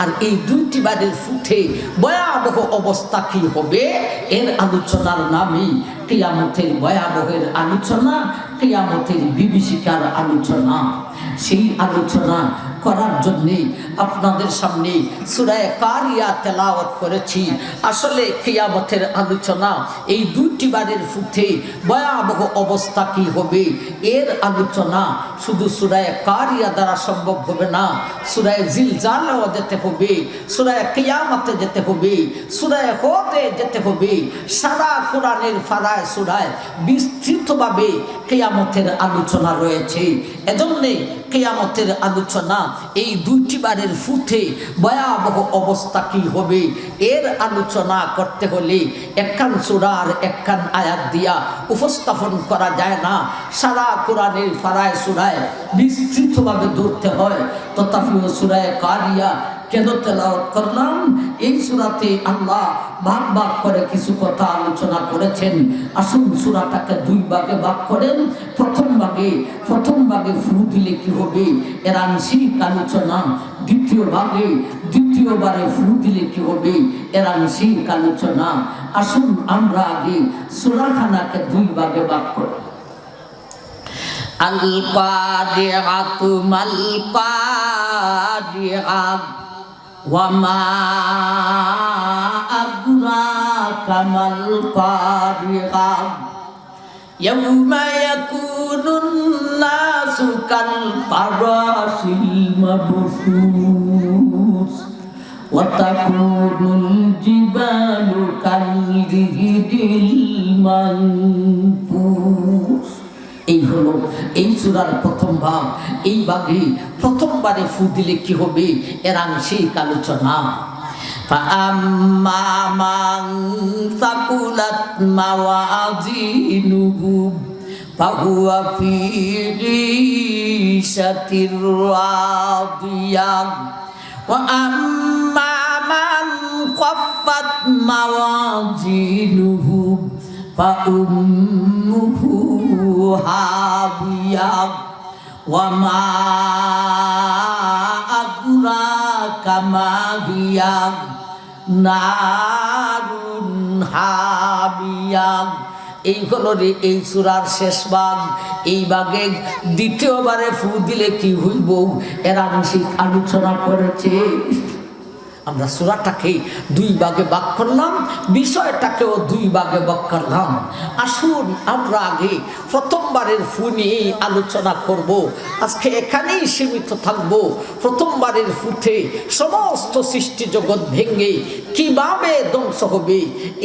আর এই 2টি বারের ফুটে ভয়াবহ অবস্থা কি হবে, এর আলোচনার নামই কিয়ামতের ভয়াবহের আলোচনা, কিয়ামতের বিভীষিকার আলোচনা। সেই আলোচনা করার জন্যে আপনাদের সামনে সূরা কারিয়া তেলাওয়াত করেছি। আসলে কিয়ামতের আলোচনা, এই 2টি বারের ফুটে ভয়াবহ অবস্থা কি হবে, এর আলোচনা শুধু সূরা কারিয়া দ্বারা সম্ভব হবে না। সূরা জিলজালও যেতে হবে, সূরা কিয়ামতে যেতে হবে, সূরা হুদে যেতে হবে। সারা কোরআনের ফারায় সূরায় বিস্তৃতভাবে কিয়ামতের আলোচনা রয়েছে। এজন্যে কিয়ামতের আলোচনা, এই 2টি বারের ফুটে ভয়াবহ অবস্থা কি হবে, এর আলোচনা করতে হলে একখান সূরার একখান আয়াত দিয়া উপস্থাপন করা যায় না। সারা কোরআনের ফারায় সূরায় বিস্তৃতভাবে ধরতে হয়। তথাপিও সূরা কারিয়া কেন তেলাওয়াত করলাম? এই সূরাতে আল্লাহ ভাগ ভাগ করে কিছু কথা আলোচনা করেছেন। আসুন সূরাটাকে 2 ভাগে ভাগ করেন। প্রথম ভাগে ফু দিলে কি হবে, এর আংশিক আলোচনা। দ্বিতীয়বারে ফু দিলে কি হবে, এর আংশিক আলোচনা। আসুন আমরা আগে সূরাখানাকে 2 ভাগে ভাগ করি। আল কাদিআতু মাল কাদিআ ওয়া মা আদরাকা মাল কাদিআ ইয়াউমা ইয়াকুনুন নাসু কাল ফারাশিল মাবসুস ওয়া তাকুনুল জিবালু কাল জিহিদিল মানফুস। এই হলো এই সূরার প্রথম ভাগ। এই ভাগে প্রথমবারে ফু দিলে কি হবে এর আংশিক আলোচনা। فأما من ثقلت موازينه فهو في عيشة راضية وأما من خفت موازينه فأمه هاوية وما أدراك ما هي নারুন হামিয়া। এই হলো রে এই সূরার শেষ ভাগ। এই ভাগে দ্বিতীয়বারে ফু দিলে কি হইব এর আংশিক আলোচনা করেছে। আমরা সূরাটাকে দুই ভাগে ভাগ করলাম, বিষয়টাকেও দুই ভাগে ভাগ করলাম। আসুন আমরা আগে প্রথমবারের ফু নিয়ে আলোচনা করব। আজকে এখানেই সীমিত থাকব। প্রথমবারের ফুতে সমস্ত সৃষ্টি জগৎ ভেঙে কিভাবে ধ্বংস হবে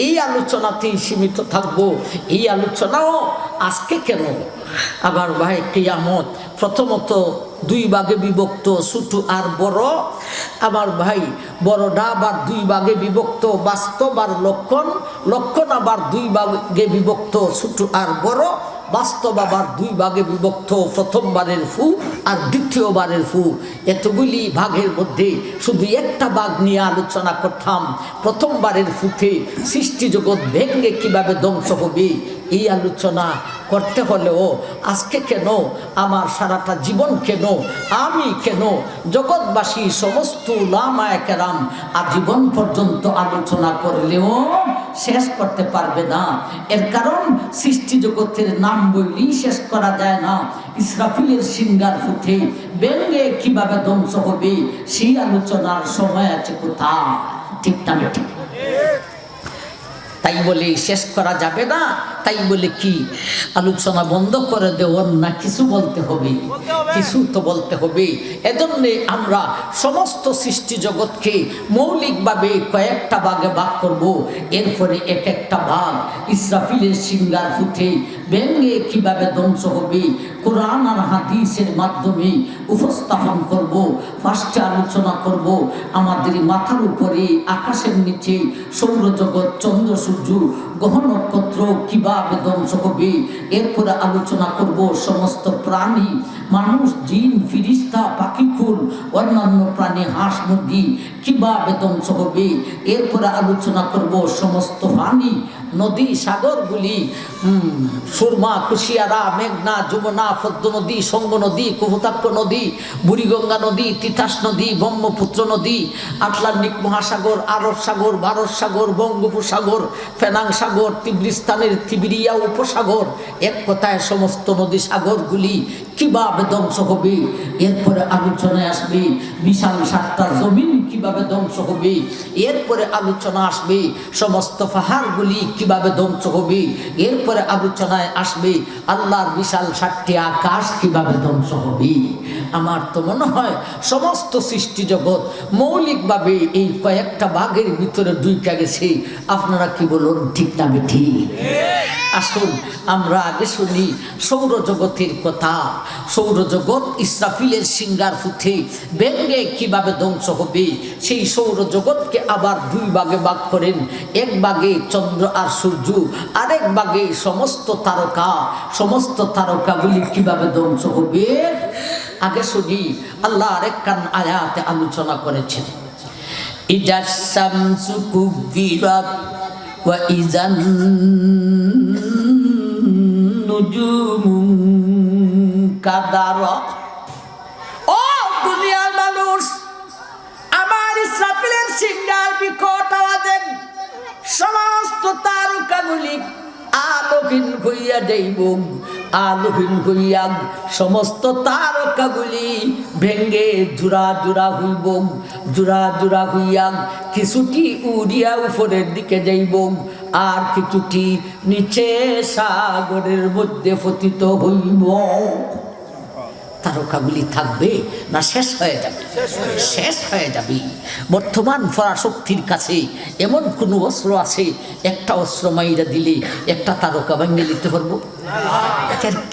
এই আলোচনাতেই সীমিত থাকব। এই আলোচনাও আজকে কেন আবার ভাই কিয়ামত প্রথমত দুই ভাগে বিভক্ত, ছোট আর বড়। আমার ভাই বড়টা আবার দুই ভাগে বিভক্ত, বাস্তব আর লক্ষণ। লক্ষণ আবার দুই ভাগে বিভক্ত, ছোট আর বড়। বাস্তব আবার দুই ভাগে বিভক্ত, প্রথমবারের ফু আর দ্বিতীয়বারের ফু। এতগুলি ভাগের মধ্যে শুধু একটা ভাগ নিয়ে আলোচনা করতাম। প্রথমবারের ফুতে সৃষ্টি জগৎ ভেঙে কিভাবে ধ্বংস হবে এই আলোচনা করতে হলেও আজকে কেন আমার সারাটা জীবন কেন আমি কেন জগৎবাসী সমস্ত উলামায়ে কেরাম আজীবন পর্যন্ত আলোচনা করলেও শেষ করতে পারবে না। এর কারণ সৃষ্টি জগতের নাম বললেই শেষ করা যায় না। ইসরাফিলের সিংহার ফুটে ভেঙে কিভাবে ধ্বংস হবে সেই আলোচনার সময় আছে কোথায়? ঠিক না ঠিক? তাই বলে শেষ করা যাবে না। তাই বলে কি আলোচনা বন্ধ করে দেওয়ার না? কিছু বলতে হবে, কিছু তো বলতে হবে। এজন্য আমরা সমস্ত সৃষ্টি জগৎকে মৌলিকভাবে কয়েকটা ভাগে ভাগ করব। এরপরে এক একটা ভাগ ইসরাফিলের সিংহার ফুটে ভেঙে কিভাবে ধ্বংস হবে কোরআন আর হাদিসের মাধ্যমে উপস্থাপন করব। ফার্স্টে আলোচনা করব আমাদের মাথার উপরে আকাশের নিচে সৌরজগৎ, চন্দ্র, সূর্য, গ্রহ, নক্ষত্র কিভাবে ধ্বংস হবে। এরপরে আলোচনা করব সমস্ত প্রাণী, মানুষ, জিন, ফিরিস্তা, পাখিকুল, অন্যান্য প্রাণী, হাঁস, মুরগি কিভাবে ধ্বংস হবে। এরপরে আলোচনা করব সমস্ত পানি, নদী, সাগরগুলি, সুরমা, কুশিয়ারা, মেঘনা, যমুনা, পদ্ম নদী, সঙ্গ নদী, কপোতাক্ষ নদী, বুড়িগঙ্গা নদী, তিতাস নদী, ব্রহ্মপুত্র নদী, আটলান্টিক মহাসাগর, আরব সাগর, ভারত সাগর, বঙ্গোপসাগর, ফেনাং সাগর, তিব্রিস্তানের তিবিরিয়া উপসাগর, এক কথায় সমস্ত নদী সাগরগুলি কিভাবে ধ্বংস হবে। এরপরে আলোচনায় আসবে বিশাল সাতটা জমিন কিভাবে ধ্বংস হবে। এরপরে আলোচনা আসবে সমস্ত পাহাড়গুলি কিভাবে ধ্বংস হবে। এরপরে আলোচনায় আসবে আল্লাহর বিশাল সাতটি আকাশ কিভাবে ধ্বংস হবে। আমার তো মনে হয় সমস্ত সৃষ্টি জগৎ মৌলিকভাবে এই কয়েকটা ভাগের ভিতরে ঢুকে গেছে। আপনারা কি বলুন, ঠিক না ঠিক? আসুন আমরা আগে শুনি সৌরজগতের কথা। সৌরজগৎ ইসরাফিলের সিংহার ফুটে ভেঙে কিভাবে ধ্বংস হবে। সেই সৌরজগৎকে আবার দুই ভাগে ভাগ করেন। এক ভাগে চন্দ্র আর সূর্য, আরেক ভাগে সমস্ত তারকা। সমস্ত তারকাগুলি কিভাবে ধ্বংস হবে আগে শুনি। আল্লাহ আরেক কান আয়াতে আলোচনা করেছেন, ইজা শামসু কুবিরাত ওয়া ইজান নুজুমুন কাদারা। ও দুনিয়ার মানুষ, আমার ইসরাফিলের সিংহার বিকট আওয়াজে সমস্ত তারকাগুলি আলোহীন হইয়া যাইব। আলোহীন হইয়া সমস্ত তারকাগুলি ভেঙ্গে জোড়া জোড়া হইব। জোড়া জোড়া হইয়া কিছুটি উড়িয়া উপরের দিকে যাইব, আর কিছুটি নিচে সাগরের মধ্যে পতিত হইব। তারকাগুলি থাকবে না শেষ হয়ে যাবে? শেষ হয়ে যাবে। বর্তমান পরাশক্তির কাছে এমন কোনো অস্ত্র আছে, একটা অস্ত্র মাইরা দিলে একটা তারকা ভেঙে নিতে পারবো?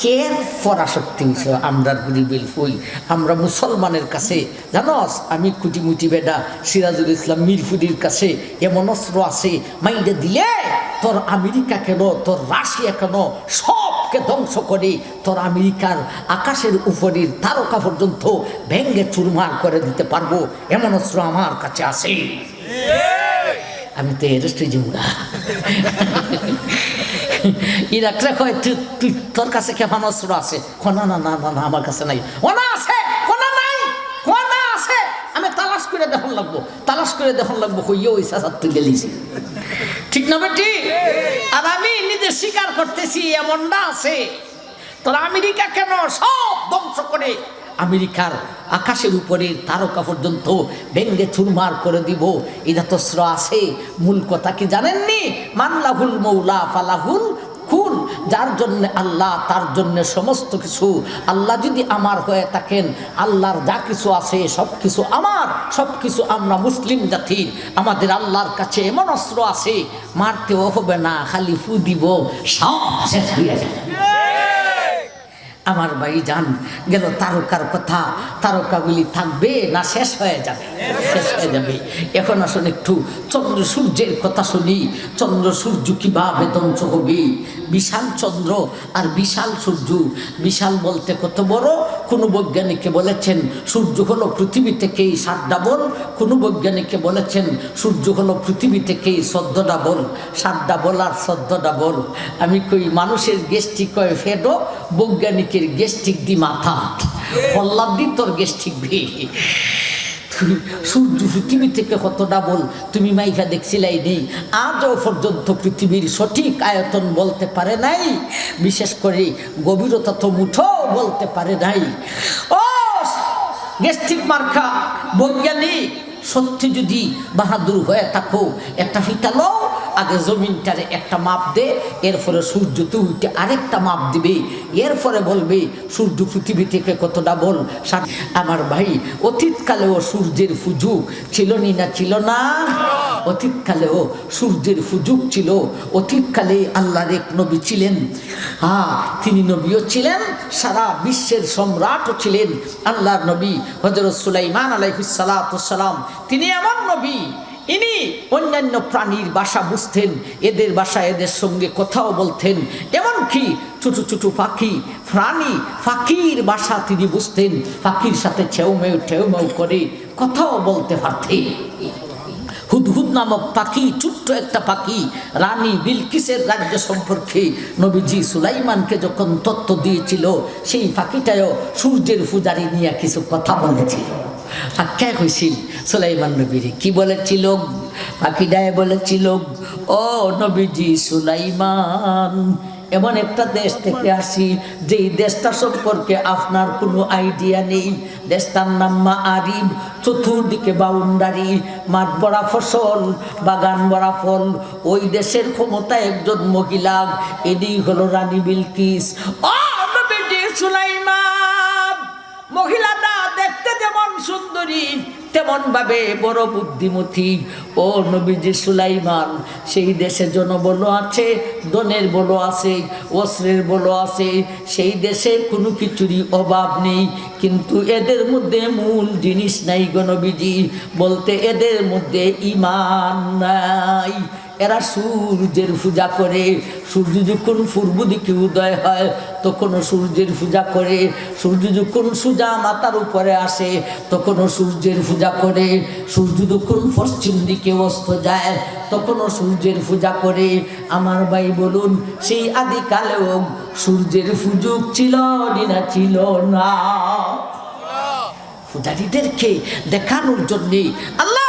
কে পরাশক্তি হয়েছে? আমরা গরিবের হই, আমরা মুসলমানের কাছে জানোস, আমি কুটিমুটি বেডা সিরাজুল ইসলাম মিরপুরির কাছে এমন অস্ত্র আছে, মাইরা দিলে তোর আমেরিকা কেন, তোর রাশিয়া কেন, সবকে ধ্বংস করে তোর আমেরিকার আকাশের উপরের তারকা পর্যন্ত ভেঙ্গে চুরমার করে দিতে পারবো, এমন অস্ত্র আমার কাছে আছে। আমি তো এরেস্টে যাবো। ইরাকরা কয় তুই তোর কাছে কেমন অস্ত্র আছে? না না না না, আমার কাছে নাই। ওনা আছে, ওনা নাই, ওনা আছে, আমি তালাশ করে দেখুন লাগবো, তালাশ করে দেখুন লাগবো, হইয়া ওই সাথে তুই গেলিছি, ঠিক না বেটি? আর আমি নিজে স্বীকার করতেছি এমনটা আছে। তোর আমেরিকা কেন সব ধ্বংস করে আমেরিকার আকাশের উপরে তারকা পর্যন্ত ভেঙ্গে চুরমার করে দিব, এটা তো অস্ত্র আছে। মূল কথা কি জানেননি? মানলাহুল মৌলা ফালাহুল কুল, যার জন্য আল্লাহ তার জন্য সমস্ত কিছু। আল্লাহ যদি আমার হয়ে থাকেন, আল্লাহর যা কিছু আছে সব কিছু আমার, সব কিছু আমরা মুসলিম জাতির। আমাদের আল্লাহর কাছে এমন অস্ত্র আছে, মারতেও হবে না, খালি ফু দিব, সব শেষ হয়ে যাবে। আমার ভাই জান গেল তারকার কথা, তারকাগুলি থাকবে না শেষ হয়ে যাবে? শেষ হয়ে যাবে। এখন আসুন একটু চন্দ্র সূর্যের কথা শুনি। চন্দ্র সূর্য কিভাবে ধ্বংস হবে? বিশাল চন্দ্র আর বিশাল সূর্য। বিশাল বলতে কত বড়? কোনো বৈজ্ঞানিকে বলেছেন সূর্য হলো পৃথিবী থেকেই 7 ডাবল, কোনো বৈজ্ঞানিকে বলেছেন সূর্য হলো পৃথিবী থেকেই 14 ডাবল। 7 ডাবল আর 14 ডাবল। আমি কই মানুষের গ্যাস্ট্রিক কয় ফেডো, বৈজ্ঞানিকের গ্যাস্ট্রিক দি মাথা, হল্লাদ দি তোর গ্যাস্ট্রিক ভি। সূর্য পৃথিবী থেকে কত ডাবল তুমি মাইফা দেখছিলাই নেই? আজও পর্যন্ত পৃথিবীর সঠিক আয়তন বলতে পারে নাই, বিশেষ করে গভীরতা তো মুঠো বলতে পারে নাই। ও গ্যাস্ট্রিক মার্কা বৈজ্ঞানিক, সত্যি যদি বাহাদুর হয়ে থাকো, একটা ফিতালো আগে জমিনটারে একটা মাপ দে, এরপরে সূর্য তো উঠে আরেকটা মাপ দিবে, এরপরে বলবে সূর্য পৃথিবী থেকে কতটা বল। আমার ভাই, অতীতকালেও সূর্যের সুযোগ ছিল না ছিল না? অতীতকালেও সূর্যের সুযোগ ছিল। অতীতকালে আল্লাহর এক নবী ছিলেন, তিনি নবীও ছিলেন, সারা বিশ্বের সম্রাটও ছিলেন। আল্লাহর নবী হযরত সুলাইমান আলাইহিস সালাতু সালাম, তিনি এমন নবী, ইনি অন্যান্য প্রাণীর ভাষা বুঝতেন, এদের ভাষা এদের সঙ্গে কথাও বলতেন। এমনকি ছোট ছোট পাখি, প্রাণী, পাখির ভাষা তিনি বুঝতেন, পাখির সাথে ঠেউমেউ করে কথাও বলতে পারতেন। হুদহুদ নামক পাখি, ছোট্ট একটা পাখি, রানী বিলকিসের রাজ্য সম্পর্কে নবীজি সুলাইমানকে যখন তথ্য দিয়েছিল, সেই পাখিটাও সূর্যের পূজারি নিয়ে কিছু কথা বলেছিল। আখ্যায় হয়েছিল সুলাইমান নবীর, কি বলেছিল? পাখিটায় বলেছিল, ও নবীজি সুলাইমান, এমন একটা দেশ থেকে আসি যেই দেশটা সম্পর্কে আপনার কোনো আইডিয়া নেই। দেশটার নাম মাআরিব, চতুর্দিকে বাউন্ডারি, মাঠ ভরা ফসল, বাগান ভরা ফল। ওই দেশের ক্ষমতায় একজন মহিলা, এদি হলো রানী বিলকিস। ও নবীজি সুলাইমান, মহিলাটা দেখতে যেমন সুন্দরী, তেমন ভাবে বড় বুদ্ধিমতী। ও নবীজি সুলাইমান, সেই দেশে জনবল আছে, ধনের বল আছে, অস্ত্রের বল আছে, সেই দেশে কোনো কিছুরই অভাব নেই, কিন্তু এদের মধ্যে মূল জিনিস নাই গো নবীজি, বলতে এদের মধ্যে ঈমান নাই। এরা সূর্যের পূজা করে, সূর্য যখন পূর্ব দিকে উদয় হয় তখনও সূর্যের পূজা করে, সূর্য যখন সোজা মাথার উপরে আসে তখনও সূর্যের পূজা করে, সূর্য যখন পশ্চিম দিকে অস্ত যায় তখনও সূর্যের পূজা করে। আমার ভাই বলুন, সেই আদিকালেও সূর্যের সুযোগ ছিল না ছিল না? পূজারীদেরকে দেখানোর জন্যে আল্লাহ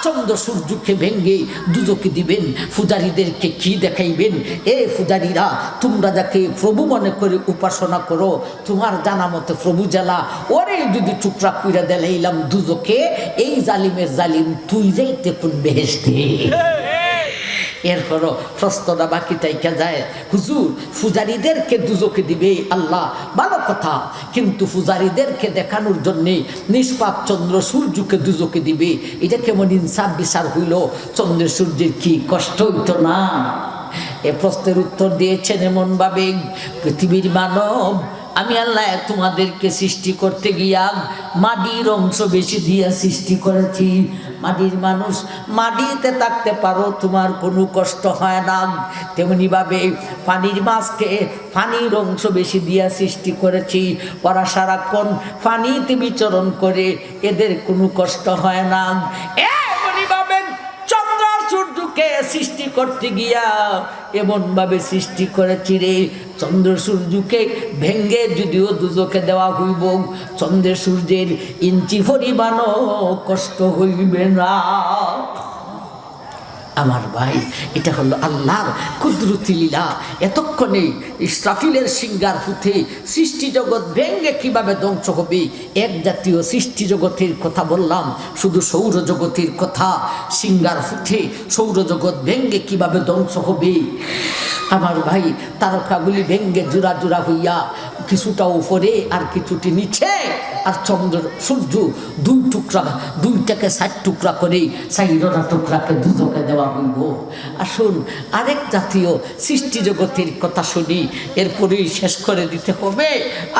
চন্দ্র সূর্যকে ভেঙ্গে দুজকে দিবেন। পূজারীদেরকে কি দেখাইবেন? এ পূজারীরা, তোমরা যাকে প্রভু মনে করে উপাসনা করো, তোমার জানা মতে প্রভু জ্বালা, ওরে যদি টুকরা কইরা দেলাইলাম দুজকে, এই জালিমের জালিম তুই যাইতে কোন বেহেশতে। এরপরও প্রশ্নটা বাকি থাইকা যায়, হুজুর পূজারীদেরকে দুজকে দিবে আল্লাহ, ভালো কথা, কিন্তু পূজারীদেরকে দেখানোর জন্যে নিষ্পাপ চন্দ্র সূর্যকে দুজকে দিবে, এটা কেমন ইনসাফ বিচার হইল? চন্দ্র সূর্যের কি কষ্ট হইতো না? এ প্রশ্নের উত্তর দিয়েছেন এমনভাবে, পৃথিবীর মানব, আমি আল্লাহ তোমাদেরকে সৃষ্টি করতে গিয়া মাটির অংশ বেশি দিয়া সৃষ্টি করেছি। মাটির মানুষ, মাটিতে থাকতে পারো, তোমার কোনো কষ্ট হয় না। তেমনিভাবে পানির মাছকে পানির অংশ বেশি দিয়া সৃষ্টি করেছি, ওরা সারাক্ষণ পানিতে বিচরণ করে, এদের কোনো কষ্ট হয় না। এমনিভাবে চন্দ্র সূর্যকে সৃষ্টি করতে গিয়া এমনভাবে সৃষ্টি করেছি রে, চন্দ্র সূর্যকে ভেঙ্গে যদিও দুজকে দেওয়া হইব, চন্দ্র সূর্যের ইঞ্চি পরিমাণও কষ্ট হইবে না। আমার ভাই, এটা হলো আল্লাহর কুদরতি লীলা। এতক্ষণে ইসরাফিলের সিঙ্গার ফুটে সৃষ্টি জগৎ ভেঙ্গে কিভাবে ধ্বংস হবে, এক জাতীয় সৃষ্টি জগতের কথা বললাম, শুধু সৌরজগতের কথা। সিঙ্গার ফুটে সৌরজগৎ ভেঙ্গে কিভাবে ধ্বংস হবে। আমার ভাই, তারকাগুলি ভেঙ্গে জোড়া জোড়া হইয়া কিছুটা উপরে আর কিছুটি নিচে, আর চন্দ্র সূর্য দুই টুকরা, দুইটাকে 60 টুকরা করে 4টা টুকরাকে দুজকে দেওয়া হইব। আসুন আরেক জাতীয় সৃষ্টি জগতের কথা শুনি, এরপরেই শেষ করে দিতে হবে।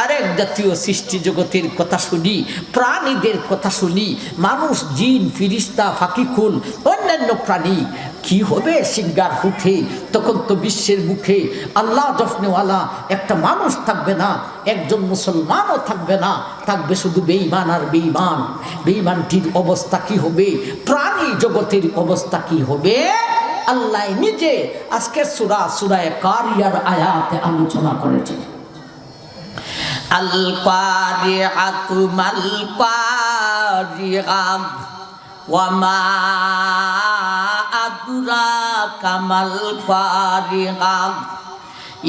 আরেক জাতীয় সৃষ্টি জগতের কথা শুনি, প্রাণীদের কথা শুনি, মানুষ, জিন, ফিরিস্তা, ফাকিকুল, অন্যান্য প্রাণী কি হবে সিঙ্গার ফুটে? তখন তো বিশ্বের মুখে আল্লাহ জফনেওয়ালা একটা মানুষ থাকবে না, একজন মুসলমানও থাকবে না, থাকবে শুধু বেঈমান আর বেঈমান। বেঈমানটির অবস্থা কি হবে? প্রাণী জগতের অবস্থা কি হবে? আল্লাহ নিজে আজকের সূরা কারিয়ার আয়াতে আলোচনা করেছেন। আল কারিআতু মাল কারিআ ওয়া মা আদরাকা মাল কারিআ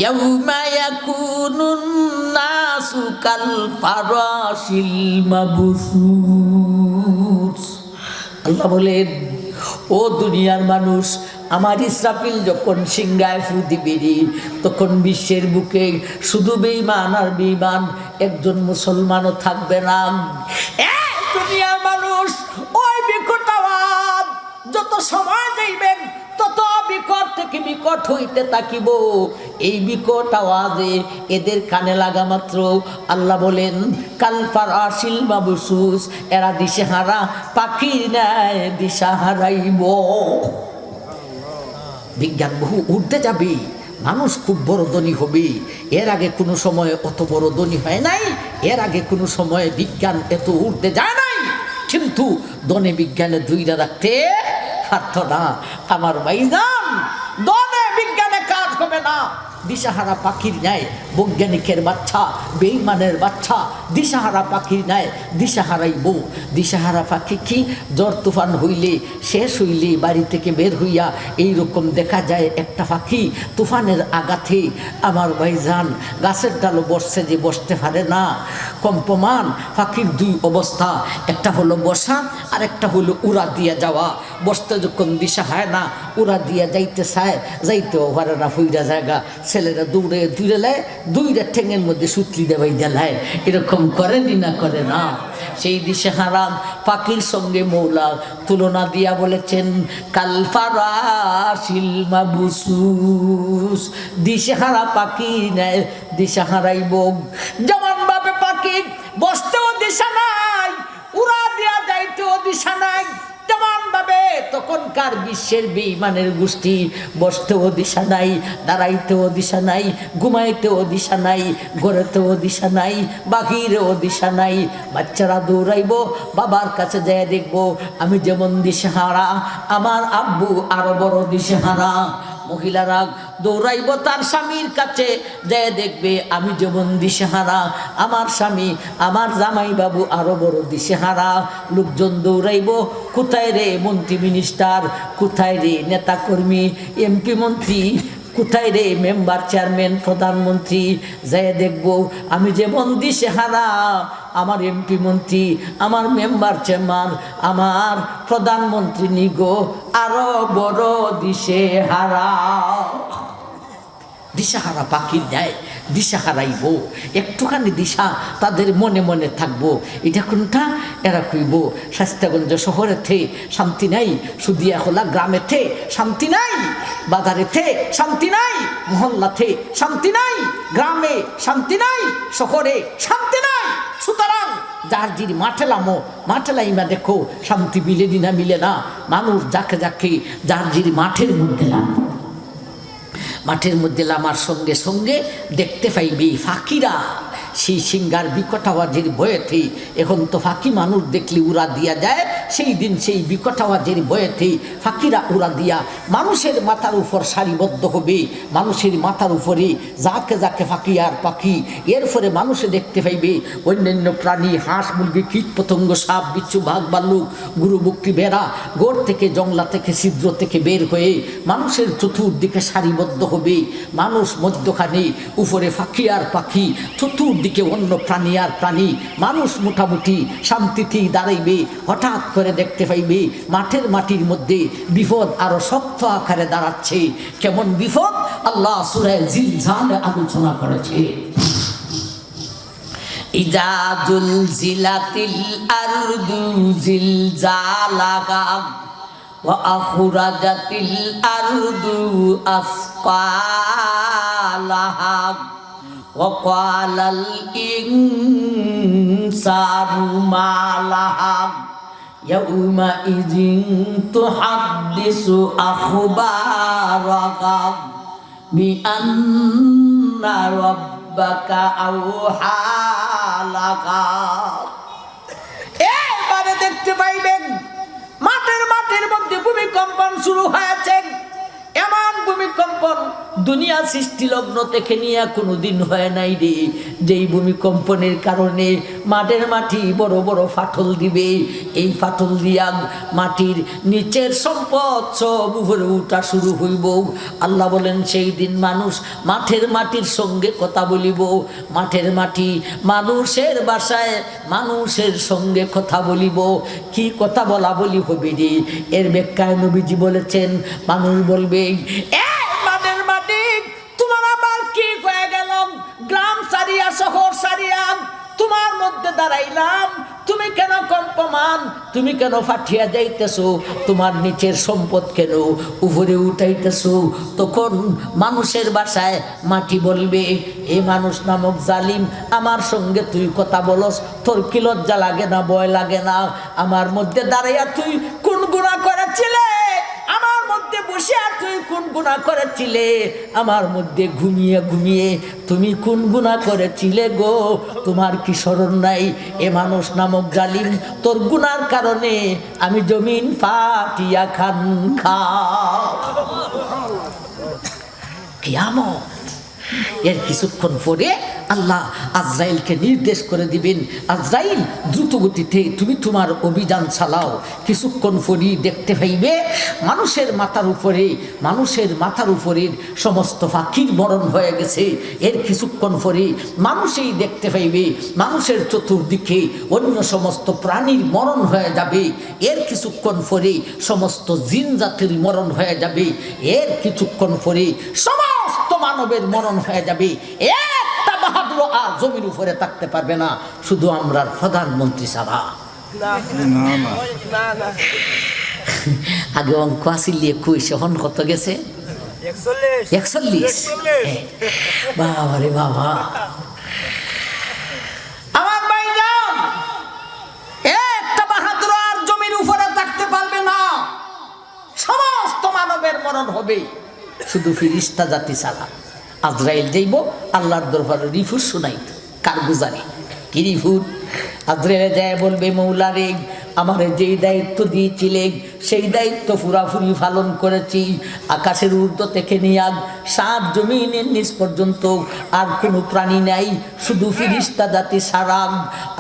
ইয়াউমা ইয়াকুনুন নাসু কাল ফারাশিল মাবসুস। আল্লাহ বলেন, ও দুনিয়ার মানুষ, আমার ইসরাফিল যখন সিংহায় ফু দিবে, তখন বিশ্বের বুকে শুধু বেঈমান আর বেঈমান, একজন মুসলমানও থাকবে না। দুনিয়ার মানুষ, ওই বিকট আওয়াজ যত সময় যাইবেন তত বিকট থেকে বিকট হইতে থাকিব। এই বিকট আওয়াজে এদের কানে লাগা মাত্র আল্লাহ বলেন, কাল ফারাশিল মাবসুস, এরা দিশেহারা পাখির ন্যায় দিশা হারাইব। বিজ্ঞান বহু উঠতে যাবে, মানুষ খুব বড় ধনী হবে। এর আগে কোনো সময় অত বড় ধনী হয় নাই, এর আগে কোনো সময় বিজ্ঞান এত উঠতে যায় নাই, কিন্তু ধনে বিজ্ঞানে ধুইরা রাখতে পারত না। আমার ভাইজান, ধনে বিজ্ঞানে কাজ হবে না। দিশাহারা পাখির ন্যায় বৈজ্ঞানিকের বাচ্চা, বেঈমানের বাচ্চা দিশাহারা পাখির ন্যায় দিশাহারাইব। দিশাহারা পাখি কি ঝড় তুফান হইলে, শেষ হইলে বাড়ি থেকে বের হইয়া এইরকম দেখা যায় একটা পাখি তুফানের আঘাতে, আমার ভাইজান, গাছের ডালও বসছে যে বসতে পারে না। কম্পমান পাখির দুই অবস্থা, একটা হলো বসা আর একটা হলো উড়া দিয়া যাওয়া। বসতে যখন দিশা হয় না, উড়া দিয়া যাইতে চায়, যাইতেও পারে না, ফুইরা জায়গা। ছেলেরা দৌড়ে দুইরেলায়, দুইটা ঠেঙের মধ্যে সুতলি দেবাই দেলায়, এরকম করেনি না করে না। সেই দিশেহারা পাখির সঙ্গে মৌলা তুলনা দিয়া বলেছেন, কাল ফারাশিল মাবসুস, দিশেহারা পাখি নেয় দিশাহারাইব। যেমন ভাবে পাখি বসতেও দিশা নাই, উড়া দিয়া যাইতেও দিশা নাই, তেমন ভাবে তখনকার বিশ্বের বেঈমানের গোষ্ঠী বসতেও দিশা নাই, দাঁড়াইতেও দিশা নাই, ঘুমাইতেও দিশা নাই, ঘরেতেও দিশা নাই, বাহিরেও দিশা নাই। বাচ্চারা দৌড়াইব, বাবার কাছে যায় দেখবো আমি যেমন দিশেহারা, আমার আব্বু আরো বড় দিশেহারা। মহিলারা দৌড়াইব তার স্বামীর কাছে, যায় দেখবে আমি যেমন দিশেহারা, আমার স্বামী, আমার জামাই বাবু আরো বড় দিশেহারা। লোকজন দৌড়াইব, কোথায় রে মন্ত্রী মিনিস্টার, কোথায় রে নেতা কর্মী, এমপি মন্ত্রী, কোথায় রে মেম্বার, চেয়ারম্যান, প্রধানমন্ত্রী? যাই দেখবো আমি যেমন দিশেহারা, আমার এমপি মন্ত্রী, আমার মেম্বার চেয়ারম্যান, আমার প্রধানমন্ত্রী নিগো আরো বড় দিশেহারা। দিশাহারা পাখির ন্যায় দিশা হারাইব, একটুখানি দিশা তাদের মনে মনে থাকবো। এটা কোনটা? এরা কইব শাস্তাগঞ্জ শহরেতে শান্তি নাই, সুদিয়াখোলা গ্রামেতে শান্তি নাই, বাজারেতে শান্তি নাই, মহল্লাতে শান্তি নাই, গ্রামে শান্তি নাই, শহরে শান্তি নাই। সুতরাং যার জির মাঠে লামো, মাঠে লাইমা দেখো শান্তি মিলে না মিলে না। মানুষ যাকে যাকে যার জির মাঠের মধ্যে লাম, মাঠের মধ্যে লামার সঙ্গে সঙ্গে দেখতে পাইবি ফাঁকিরা সেই সিঙ্গার বিকট আওয়াজের ভয়েতে। এখন তো ফাঁকি মানুষ দেখলে উড়া দিয়া যায়, সেই দিন সেই বিকট আওয়াজের ভয়েতে ফাঁকিরা উড়া দিয়া মানুষের মাথার উপর সারিবদ্ধ হবে। মানুষের মাথার উপরে যাকে যাকে ফাঁকি আর পাখি, এরপরে মানুষে দেখতে পাইবে অন্যান্য প্রাণী, হাঁস, মুরগি, কীট পতঙ্গ, সাপ, বিচ্ছু, বাঘ, ভাল্লুক, গরু, বকরি, ভেড়া গোড় থেকে, জংলা থেকে, ছিদ্র থেকে বের হয়ে মানুষের চতুর্দিকে সারিবদ্ধ হবে। মানুষ মধ্যখানে, উপরে ফাঁকি আর পাখি, চতুর্দিকে অন্য প্রাণী আর প্রাণী। মানুষ মোটামুটি শান্তিতেই দাঁড়াইবে। হঠাৎ করে দেখতে পাইবে মাঠের মাটির মধ্যে বিপদ আরো শক্ত আকারে দাঁড়াচ্ছে। কেমন বিপদ? আল্লাহ সূরা জিলজালে আলোচনা করেছে। ইজা জুলজিলাতিল আরদু জিলজালাহা ওয়া আখরাজাতিল আরদু আসকালাহা ওয়া ক্বালাল ইনসানু মা লাহা ইয়াউমা ইযিন তুহাদ্দিসু আখবারাহা বিআন্না রাব্বাকা আওহা লাহা। এবারে দেখতে পাইবেন মাঠের মধ্যে ভূমিকম্পন শুরু হয়েছে। এমন ভূমিকম্পন দুনিয়া সৃষ্টি লগ্ন থেকে নিয়ে কোনোদিন হয় নাই রে, যেই ভূমিকম্পনের কারণে মাঠের মাটি বড় বড় ফাটল দিবে। এই ফাটল দিয়া মাটির নিচের সম্পদ সব উপরে উঠা শুরু হইব। আল্লাহ বলেন সেই দিন মানুষ মাঠের মাটির সঙ্গে কথা বলিব। মাঠের মাটি মানুষের বাসায় মানুষের সঙ্গে কথা বলিব। কি কথা বলা বলি হবে রে? এর ব্যাখ্যায় নবীজি বলেছেন, মানুষ বলবে মাঠের মাটি তোমার আবার কি হয়ে গেল? গ্রাম সারিয়া, শহর সারিয়া তোমার মধ্যে দাঁড়াইলাম, তুমি কেন কম্পমান? তুমি কেন ফাটিয়া যাইতেছো? তোমার নিচের সম্পদ কেন উপরে উঠাইতেছো? তখন মানুষের বাসায় মাটি বলবে, এ মানুষ নামক জালিম, আমার সঙ্গে তুই কথা বলস, তোর কি লজ্জা লাগে না, ভয় লাগে না? আমার মধ্যে দাঁড়াইয়া তুই কোন গুনাহ করেছিলে? আমার মধ্যে বসে তুই কোন গুনাহ করেছিলে? আমার মধ্যে ঘুমিয়ে ঘুমিয়ে তুমি কোন গুনাহ করেছিলে গো? তোমার কি স্মরণ নাই? এ মানুষ নামক জালিম, তোর গুনার কারণে আমি জমিন ফাটিয়া খান খা। কিয়ামত। এর কিছুক্ষণ পরে আল্লাহ আজরাইলকে নির্দেশ করে দিবেন, আজরাইল দ্রুত গতিতে তুমি তোমার অভিযান চালাও। কিছুক্ষণ পরই দেখতে পাইবে মানুষের মাথার উপরের সমস্ত পাখির মরণ হয়ে গেছে। এর কিছুক্ষণ পরে মানুষই দেখতে পাইবে মানুষের চতুর্দিকে অন্য সমস্ত প্রাণীর মরণ হয়ে যাবে। এর কিছুক্ষণ পরে সমস্ত জিন জাতির মরণ হয়ে যাবে। এর কিছুক্ষণ পরে সমস্ত মানবের মরণ হয়ে যাবে। একটা বাহাদুর আর জমির উপরে থাকতে পারবে না, শুধু আমরা প্রধানমন্ত্রী ছাড়া। আগে অঙ্ক আসিলে 21, এখন কত গেছে? 41। বাবা রে বাবা। আমার ভাইজান, একটা বাহাদুর আর জমির উপরে থাকতে পারবে না, সমস্ত মানবের মরণ হবে, শুধু ফিরিস্তা জাতি ছাড়া। আজরাইল যাইব আল্লাহর দরবারে রিফুট শুনাইত। কার গুজারি? কি রিফুট? আজরাইল যায় বলবে, মৌলা রে, আমার যেই দায়িত্ব দিয়েছিলেন সেই দায়িত্ব পুরাপুরি পালন করেছি। আকাশের ঊর্ধ্ব থেকে নিয়ে 7 জমিনের নিচ পর্যন্ত আর কোনো প্রাণী নাই, শুধু ফিরিস্তা জাতি ছাড়া।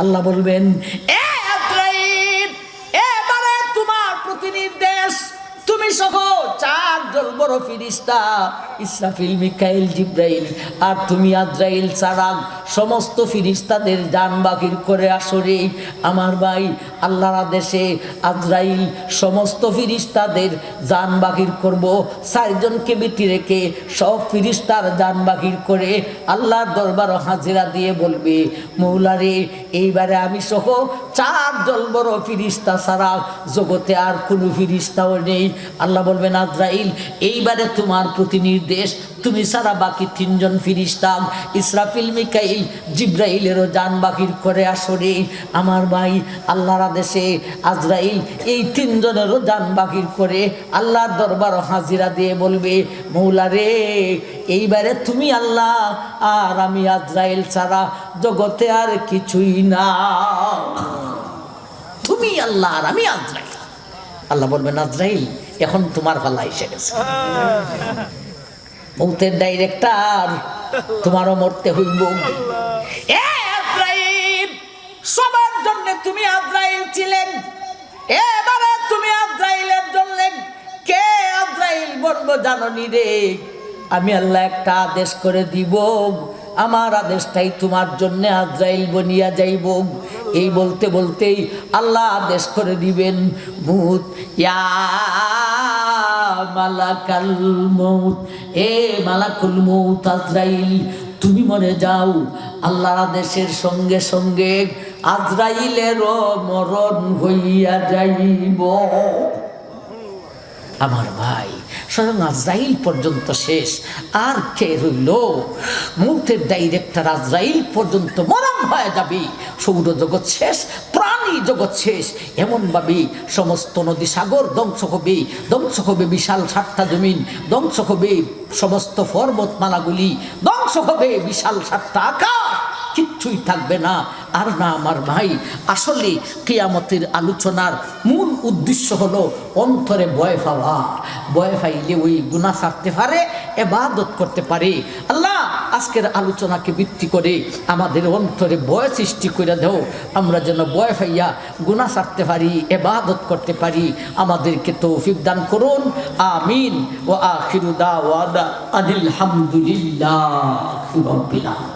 আল্লাহ বলবেন, এ আজরাইল, এবারে তোমার প্রতি নির্দেশ, তুমি সহ 4 দল বড় ফিরিস্তা ইসরাফিল, মিকাইল, জিব্রাইল আর তুমি আজরাইল ছাড়া সমস্ত ফিরিস্তাদের জান বাকির করে আসরে আমার ভাই আল্লাহর আদেশে আজরাইল সমস্ত ফিরিস্তাদের জান বাকির করব। 4 জনকে বিটি রেখে সব ফিরিস্তার জান বাকির করে আল্লাহর দরবার হাজিরা দিয়ে বলবে, মৌলারে এইবারে আমি সহ 4 জন বড় ফিরিস্তা ছাড়া জগতে আর কোনো ফিরিস্তাও নেই। আল্লাহ বলবেন, আজরাইল এইবারে তোমার প্রতি নির্দেশ, তুমি ছাড়া বাকি 3 জন ফিরিস্তা ইসরাফিল, মিকাইল, জিব্রাইলেরও জান বাকির করে আসরে আমার ভাই আল্লাহর আদেশে আজরাইল এই 3 জনেরও জান বাকির করে আল্লাহর দরবার হাজিরা দিয়ে বলবে, মৌলারে এইবারে তুমি আল্লাহ আর আমি আজরাইল ছাড়া জগতে আর কিছুই না, তুমি আল্লাহ আর আমি আজরাইল। আল্লাহ বলবেন, আজরাইল এখন তোমার পালা এসে গেছে, মৌতের ডাইরেক্টর, তোমারও মরতে হইব। সবার জন্য তুমি আজরাইল ছিলেন, এবারে তুমি আজরাইলের জন্য কে আজরাইল বলবো জাননি রে, আমি আল্লাহ একটা আদেশ করে দিব, আমার আদেশটাই তোমার জন্য আজরাইল বনিয়া যাইব। এই বলতে বলতেই আল্লাহ আদেশ করে দিবেন, মুত ইয়া মালাকাল মউত, এ মালাকুল মউত আজরাইল তুমি মরে যাও। আল্লাহর আদেশের সঙ্গে সঙ্গে আজরাইলেরও মরণ হইয়া যাইব। আমার ভাই স্বয়ং আজরাইল পর্যন্ত শেষ, আর কে রইল? মৌতের ডাইরেক্টর আজরাইল পর্যন্ত মরণ হয়ে যাবে। সৌরজগৎ শেষ, প্রাণী জগৎ শেষ, এমনভাবে সমস্ত নদী সাগর ধ্বংস হবে, ধ্বংস হবে বিশাল 7টা জমিন, ধ্বংস হবে সমস্ত পর্বতমালাগুলি, ধ্বংস হবে বিশাল 7টা আকাশ, কিচ্ছুই থাকবে না। আর না আমার ভাই, আসলে কিয়ামতের আলোচনার মূল উদ্দেশ্য হলো অন্তরে ভয় পাওয়া। ভয় পাইলে ওই গুনাহ ছাড়তে পারে, ইবাদত করতে পারে। আল্লাহ আজকের আলোচনাকে ভিত্তি করে আমাদের অন্তরে ভয় সৃষ্টি করে দাও, আমরা যেন ভয় পাইয়া গুনাহ ছাড়তে পারি, ইবাদত করতে পারি। আমাদেরকে তৌফিক দান করুন, আমিন। ওয়া আখিরু দাওয়ানা আনিল হামদুলিল্লাহি রাব্বিল আলামিন।